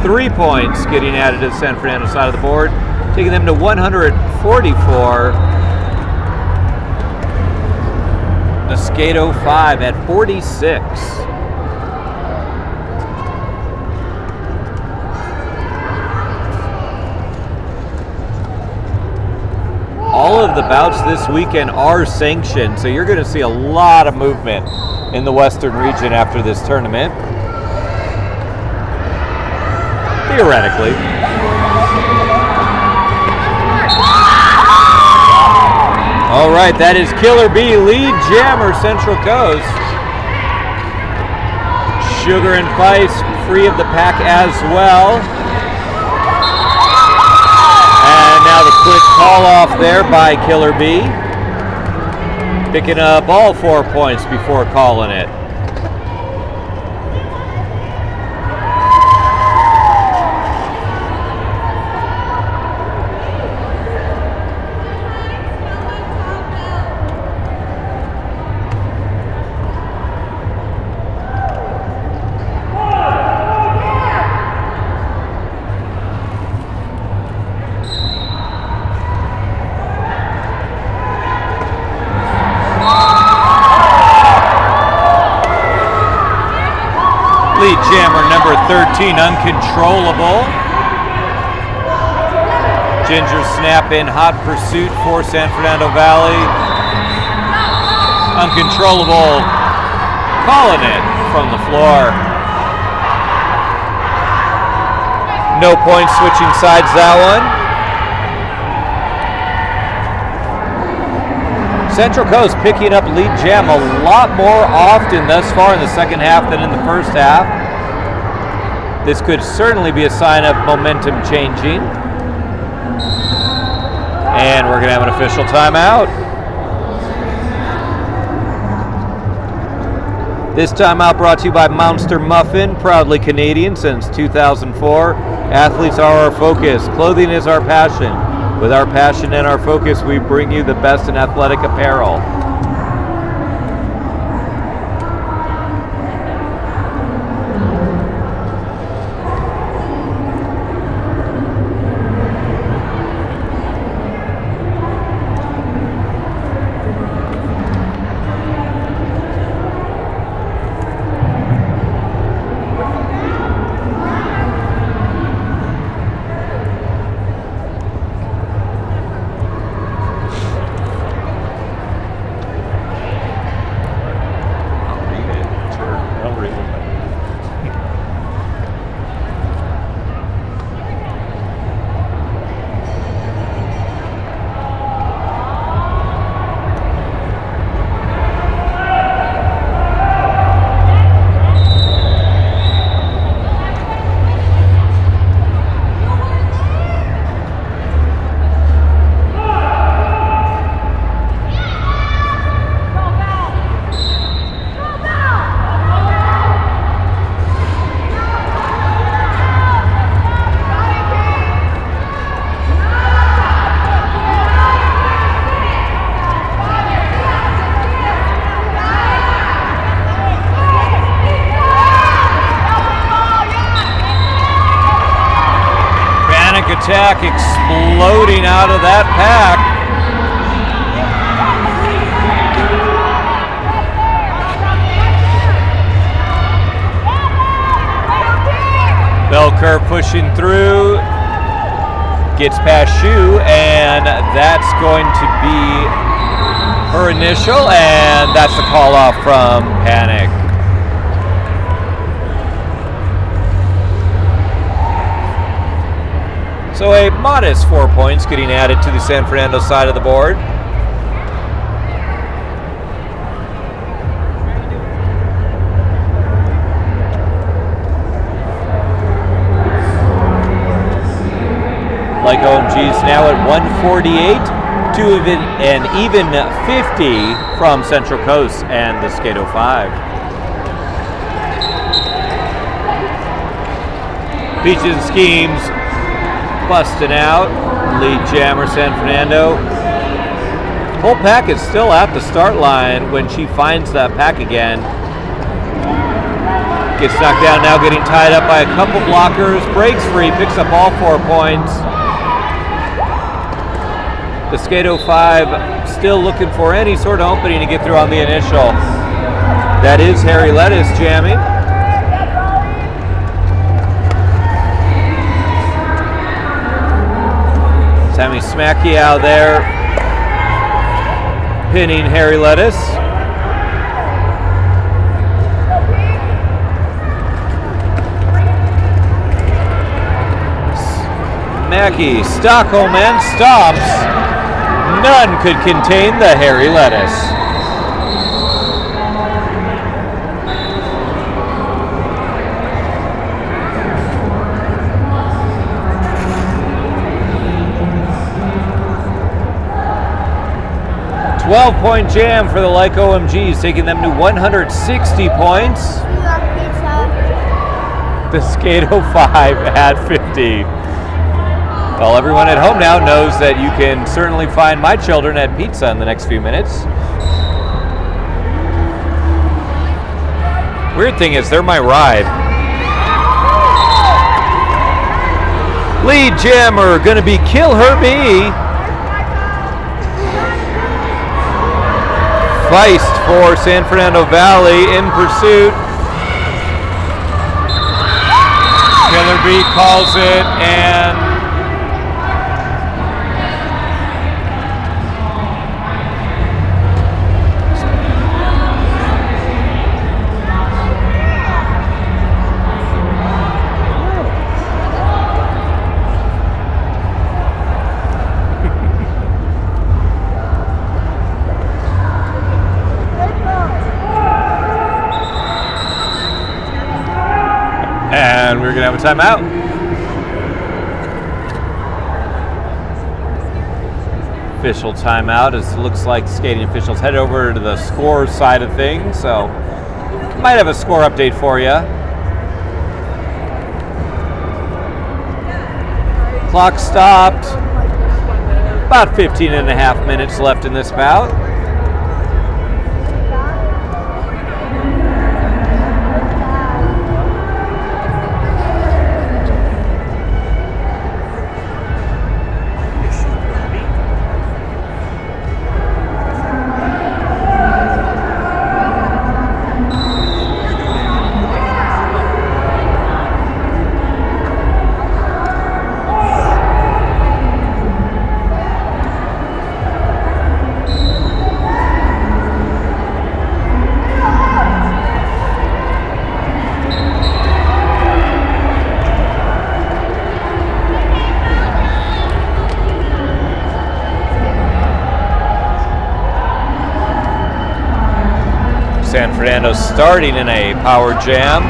3 points getting added to the San Fernando side of the board, taking them to 144. The SK805 at 46. All of the bouts this weekend are sanctioned, so you're going to see a lot of movement in the Western region after this tournament. Theoretically. All right, that is Killer B, lead jammer Central Coast. Sugar and Vice free of the pack as well. And now the quick call off there by Killer B. Picking up all 4 points before calling it. number 13, Uncontrollable. Ginger snap in hot pursuit for San Fernando Valley. Uncontrollable calling it from the floor. No points, switching sides that one. Central Coast picking up lead jam a lot more often thus far in the second half than in the first half. This could certainly be a sign of momentum changing. And we're going to have an official timeout. This timeout brought to you by Monster Muffin, proudly Canadian since 2004. Athletes are our focus. Clothing is our passion. With our passion and our focus, we bring you the best in athletic apparel. Attack exploding out of that pack. Bell curve pushing through, gets past Shu, and that's going to be her initial, and that's the call off from Panic. So a modest 4 points getting added to the San Fernando side of the board. Like OMGs now at 148 to an even 50 from Central Coast and the SK805. Peaches and Schemes busting out, lead jammer San Fernando. Whole pack is still at the start line when she finds that pack again. Gets knocked down now, getting tied up by a couple blockers, breaks free, picks up all 4 points. The SK805 still looking for any sort of opening to get through on the initial. That is Harry Lettuce jamming. Sammy Smacky out there pinning Harry Lettuce. Smacky, Stockholm and stomps. None could contain the Harry Lettuce. .12-point jam for the Like OMGs, taking them to 160 points. The SK805 at 50. Well, everyone at home now knows that you can certainly find my children at pizza in the next few minutes. Weird thing is, they're my ride. Lead jammer gonna be Kill Her Bee. Feist for San Fernando Valley in pursuit. B calls it, and and we're going to have a timeout. Official timeout, as it looks like skating officials head over to the score side of things, so might have a score update for you. Clock stopped. About 15 and a half minutes left in this bout. San Fernando starting in a power jam.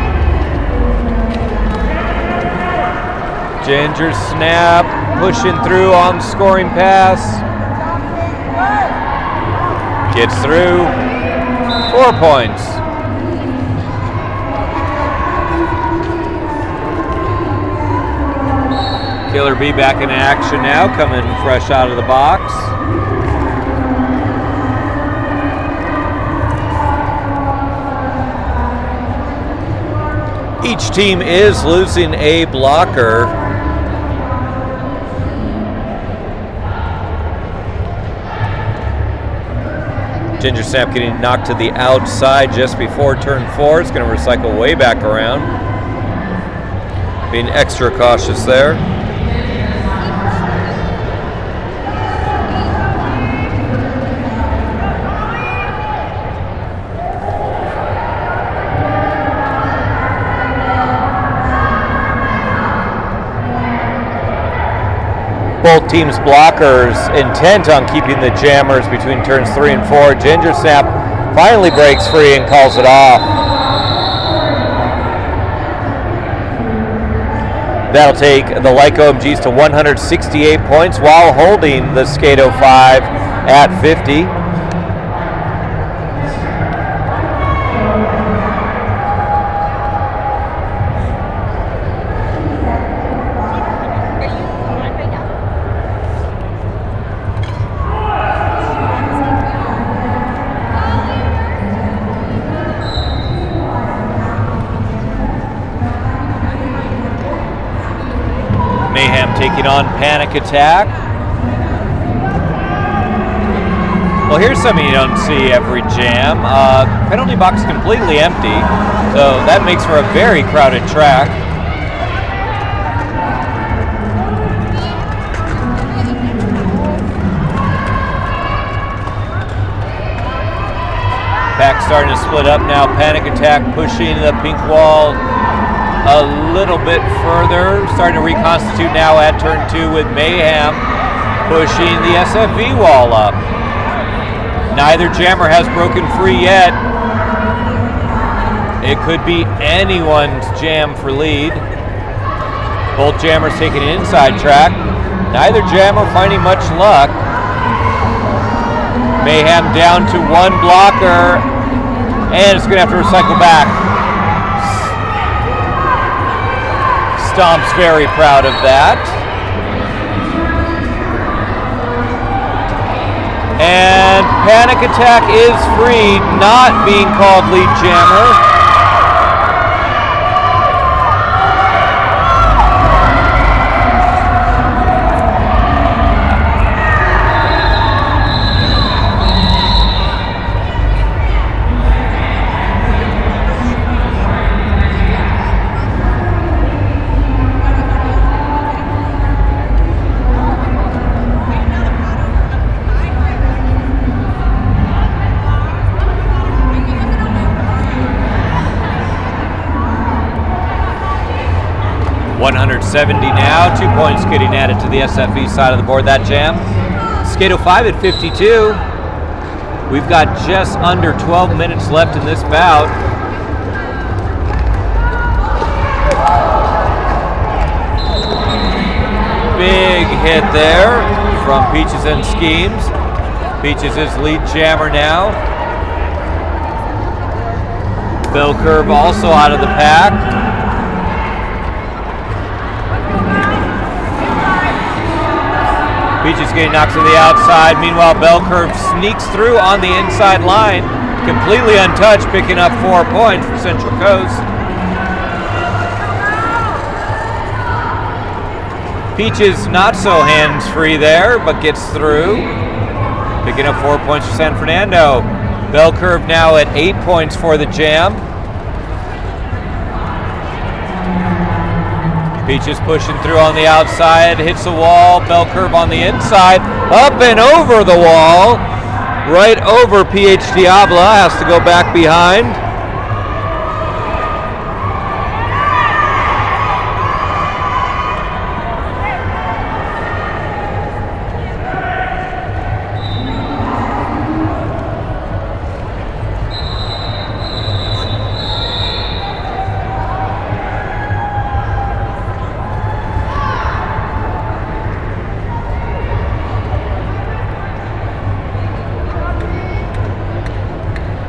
Ginger snap, pushing through on the scoring pass. Gets through. 4 points. Killer B back in action now, coming fresh out of the box. Each team is losing a blocker. Ginger Snap getting knocked to the outside just before turn 4. It's going to recycle way back around. Being extra cautious there. Both teams' blockers intent on keeping the jammers between turns 3 and 4. Ginger Snap finally breaks free and calls it off. That'll take the like OMGs to 168 points while holding the SK805 at 50. Taking on Panic Attack. Well, here's something you don't see every jam. Penalty box completely empty, so that makes for a very crowded track. Pack starting to split up now. Panic Attack pushing the pink wall a little bit further, starting to reconstitute now at turn 2 with Mayhem pushing the SFV wall up. Neither jammer has broken free yet. It could be anyone's jam for lead. Both jammers taking an inside track. Neither jammer finding much luck. Mayhem down to one blocker, and it's going to have to recycle back. Stomp's very proud of that. And Panic Attack is freed, not being called lead jammer. 170 now. 2 points getting added to the SFE side of the board, that jam. SK805 at 52. We've got just under 12 minutes left in this bout. Big hit there from Peaches and Schemes. Peaches is lead jammer now. Bell Curve also out of the pack. Peaches getting knocked to the outside. Meanwhile, Bell Curve sneaks through on the inside line, completely untouched, picking up 4 points for Central Coast. Peaches not so hands-free there, but gets through. Picking up 4 points for San Fernando. Bell Curve now at 8 points for the jam. Peaches pushing through on the outside, hits the wall. Bell Curve on the inside, up and over the wall. Right over PH Diablo, has to go back behind.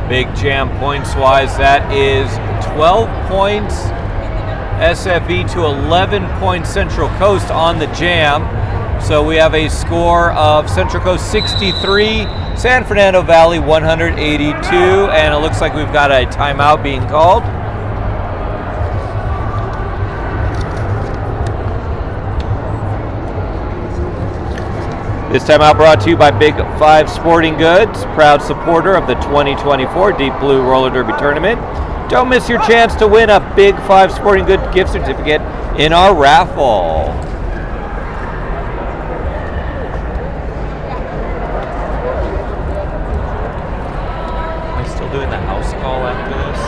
Big jam points-wise, that is 12 points SFE to 11 points Central Coast on the jam. So we have a score of Central Coast 63, San Fernando Valley 182, and it looks like we've got a timeout being called. This timeout brought to you by Big 5 Sporting Goods, proud supporter of the 2024 Deep Blue Roller Derby Tournament. Don't miss your chance to win a Big 5 Sporting Goods gift certificate in our raffle. Am I still doing the house call after this?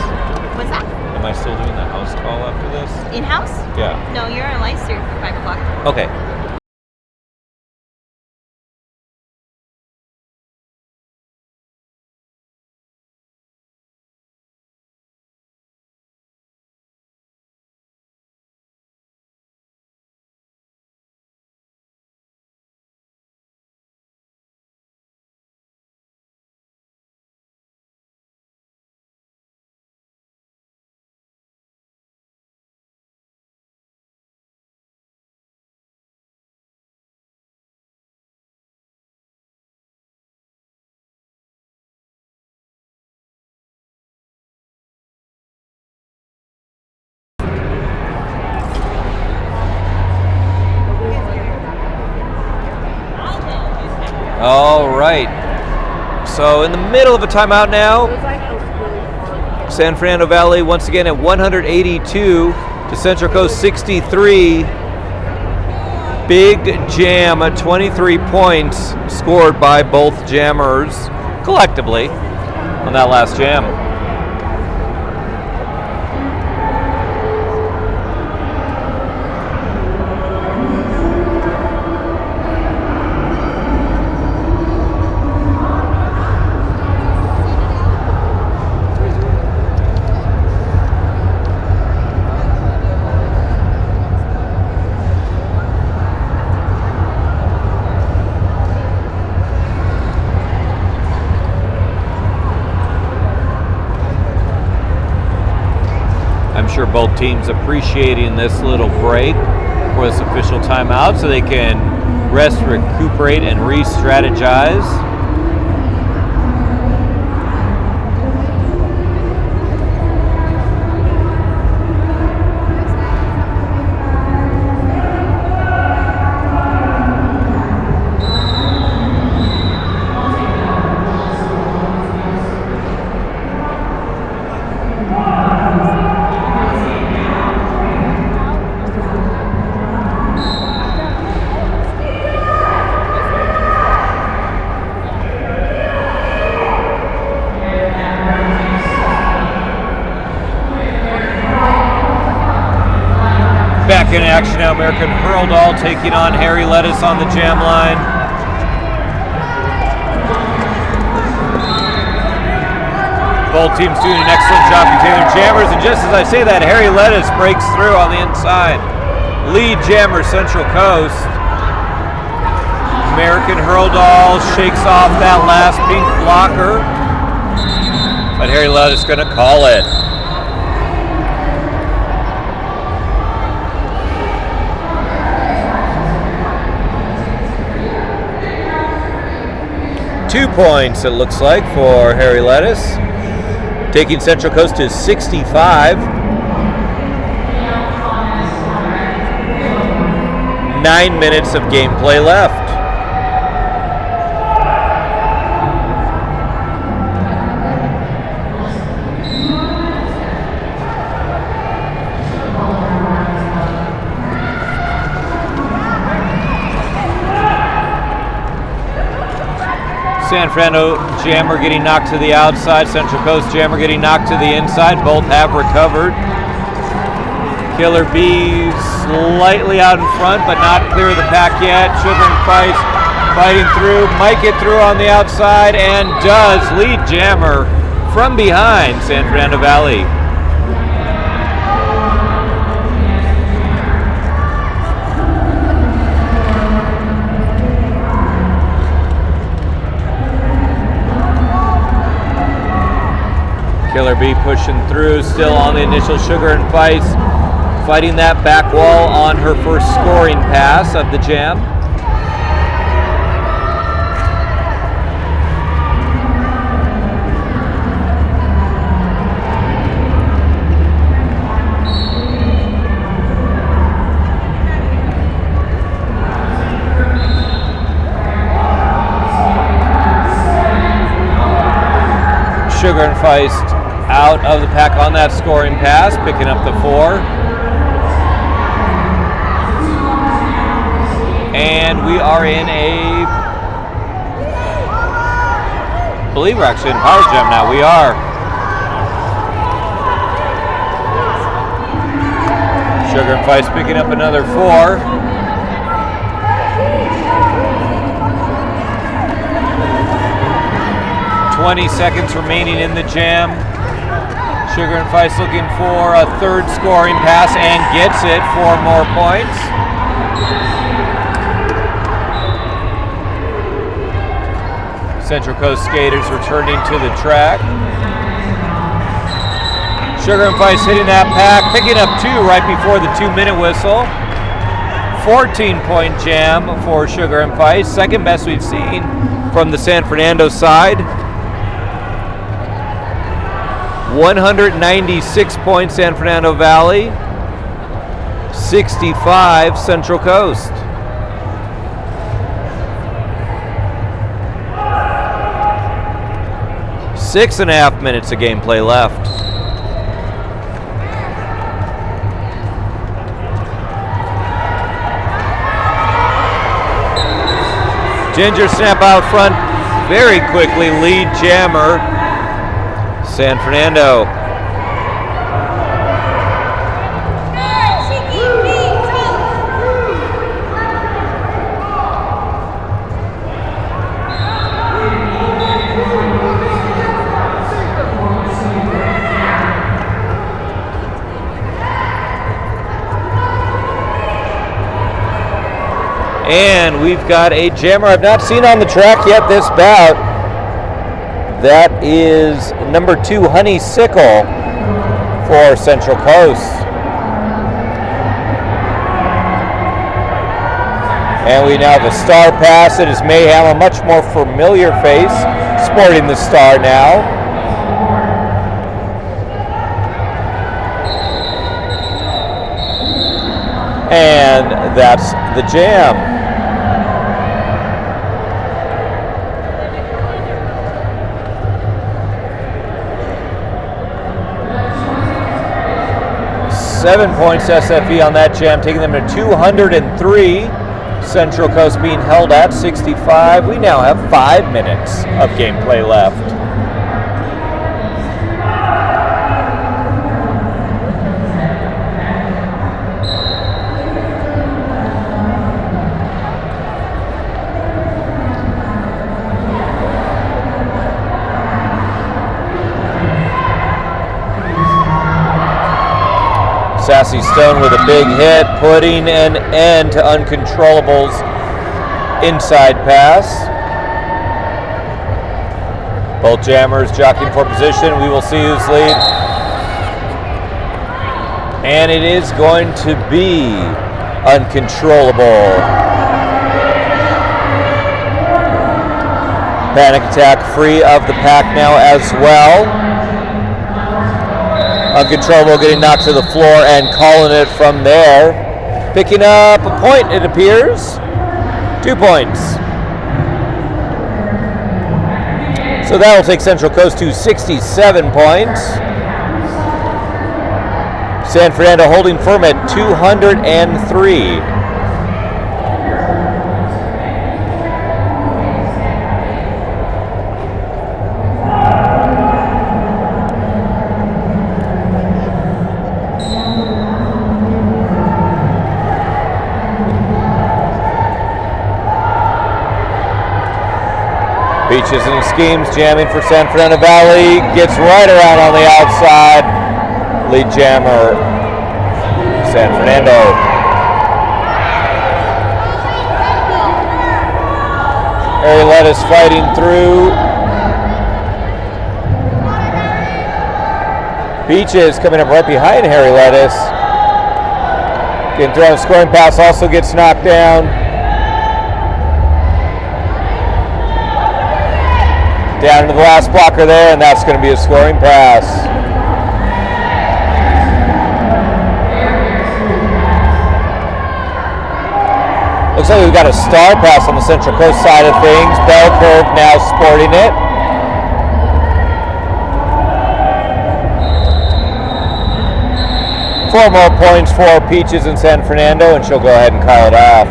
What's that? Am I still doing the house call after this? In-house? Yeah. No, you're in Leicester for 5 o'clock. Okay. All right. So in the middle of a timeout now, San Fernando Valley once again at 182 to Central Coast 63. Big jam at 23 points scored by both jammers collectively on that last jam. I'm sure both teams appreciating this little break for this official timeout so they can rest, recuperate, and re-strategize. Back in action now, American Hurl taking on Harry Lettuce on the jam line. Both teams doing an excellent job containing their jammers, and just as I say that, Harry Lettuce breaks through on the inside. Lead jammer Central Coast. American Hurl shakes off that last pink blocker, but Harry Lettuce going to call it. Two points, it looks like, for Harry Lettuce, taking Central Coast to 65. 9 minutes of gameplay left. San Fernando jammer getting knocked to the outside. Central Coast jammer getting knocked to the inside. Both have recovered. Killer B slightly out in front, but not clear of the pack yet. Sugar and Spice fighting through. Might get through on the outside, and does. Lead jammer from behind San Fernando Valley. Killer B pushing through, still on the initial Sugar and Spice, fighting that back wall on her first scoring pass of the jam. Sugar and Feist out of the pack on that scoring pass, picking up the 4. And we are in I believe we're actually in Power Jam now. We are. Sugar and Feist picking up another 4. $20 seconds remaining in the jam. Sugar and Feist looking for a third scoring pass and gets it. 4 more points. Central Coast skaters returning to the track. Sugar and Feist hitting that pack, picking up 2 right before the 2-minute whistle. 14-point jam for Sugar and Feist, second best we've seen from the San Fernando side. 196 points San Fernando Valley, 65 Central Coast. Six and a half minutes of gameplay left. Ginger snap out front very quickly, lead jammer San Fernando. And we've got a jammer I've not seen on the track yet this bout. That is number 2, Honeysickle for Central Coast. And we now have a star pass. It is Mayhem, a much more familiar face, sporting the star now. And that's the jam. Seven points SFE on that jam, taking them to 203. Central Coast being held at 65. We now have 5 minutes of gameplay left. Jesse Stone with a big hit, putting an end to Uncontrollable's inside pass. Both jammers jockeying for position. We will see who's lead. And it is going to be Uncontrollable. Panic Attack free of the pack now as well. Uncontrollable getting knocked to the floor and calling it from there. Picking up a point, it appears. 2 points. So that will take Central Coast to 67 points. San Fernando holding firm at 203. Beaches and schemes jamming for San Fernando Valley. Gets right around on the outside. Lead jammer, San Fernando. Harry Lettuce fighting through. Beaches coming up right behind Harry Lettuce. Getting thrown a scoring pass, also gets knocked down. Down to the last blocker there, and that's going to be a scoring pass. Looks like we've got a star pass on the Central Coast side of things. Bell Curve now sporting it. Four more points for Peaches in San Fernando, and she'll go ahead and call it off.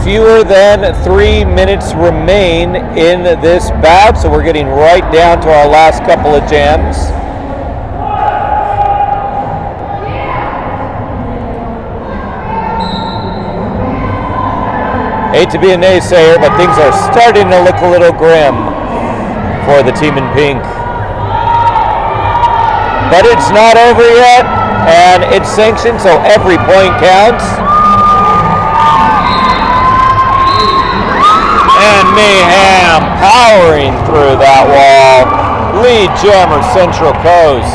Fewer than 3 minutes remain in this bout, so we're getting right down to our last couple of jams. Hate to be a naysayer, but things are starting to look a little grim for the team in pink. But it's not over yet, and it's sanctioned, so every point counts. And Mayhem powering through that wall. Lead jammer Central Coast.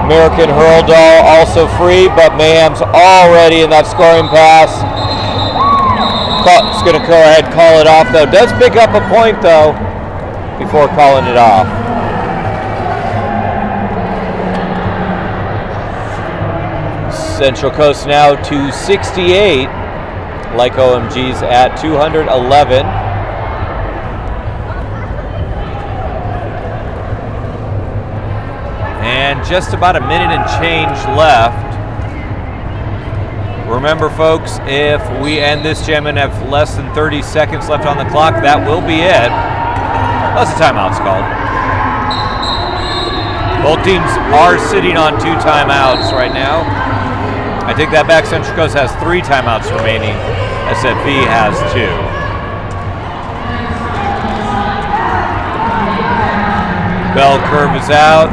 American Hurl Doll also free, but Mayhem's already in that scoring pass. It's going to go ahead and call it off, though. Does pick up a point, though, before calling it off. Central Coast now to 68. Like OMGs at 211. And just about a minute and change left. Remember, folks, if we end this jam and have less than 30 seconds left on the clock, that will be it. Unless a timeout's called. Both teams are sitting on 2 timeouts right now. I take that back. Central Coast has 3 timeouts remaining. SFV has 2. Bell Curve is out.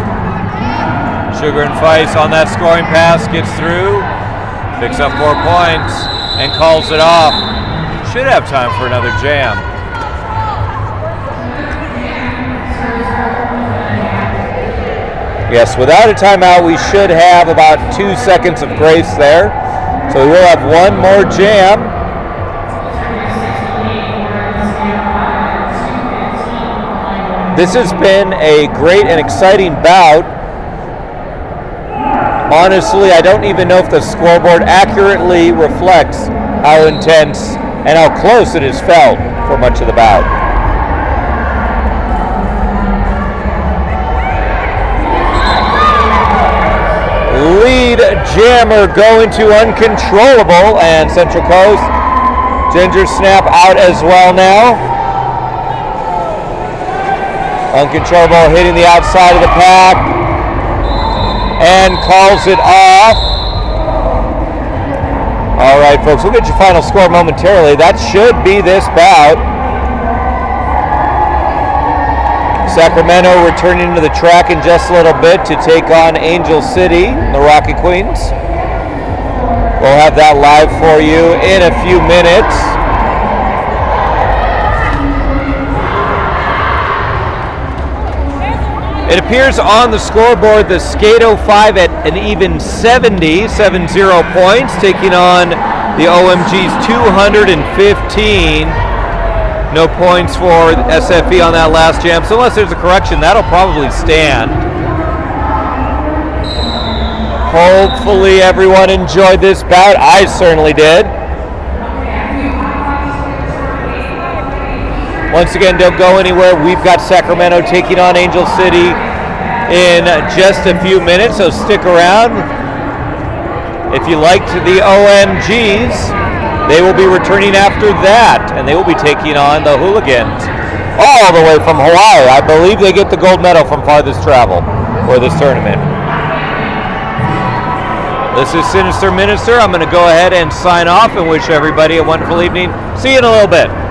Sugar and Feist on that scoring pass, gets through, picks up 4 points, and calls it off. Should have time for another jam. Yes, without a timeout, we should have about 2 seconds of grace there. So we will have one more jam. This has been a great and exciting bout. Honestly, I don't even know if the scoreboard accurately reflects how intense and how close it has felt for much of the bout. Lead jammer going to Uncontrollable, and Central Coast. Ginger Snap out as well now. Uncontrollable hitting the outside of the pack and calls it off. All right, folks, we'll get your final score momentarily. That should be this bout. Sacramento returning to the track in just a little bit to take on Angel City, the Rocket Queens. We'll have that live for you in a few minutes. It appears on the scoreboard the SK805 at an even 70 points, taking on the OMGs 215. No points for SFE on that last jam, so unless there's a correction, that'll probably stand. Hopefully everyone enjoyed this bout. I certainly did. Once again, don't go anywhere. We've got Sacramento taking on Angel City in just a few minutes, so stick around. If you liked the OMGs, they will be returning after that, and they will be taking on the Hooligans all the way from Hawaii. I believe they get the gold medal from farthest travel for this tournament. This is Sinister Minister. I'm going to go ahead and sign off and wish everybody a wonderful evening. See you in a little bit.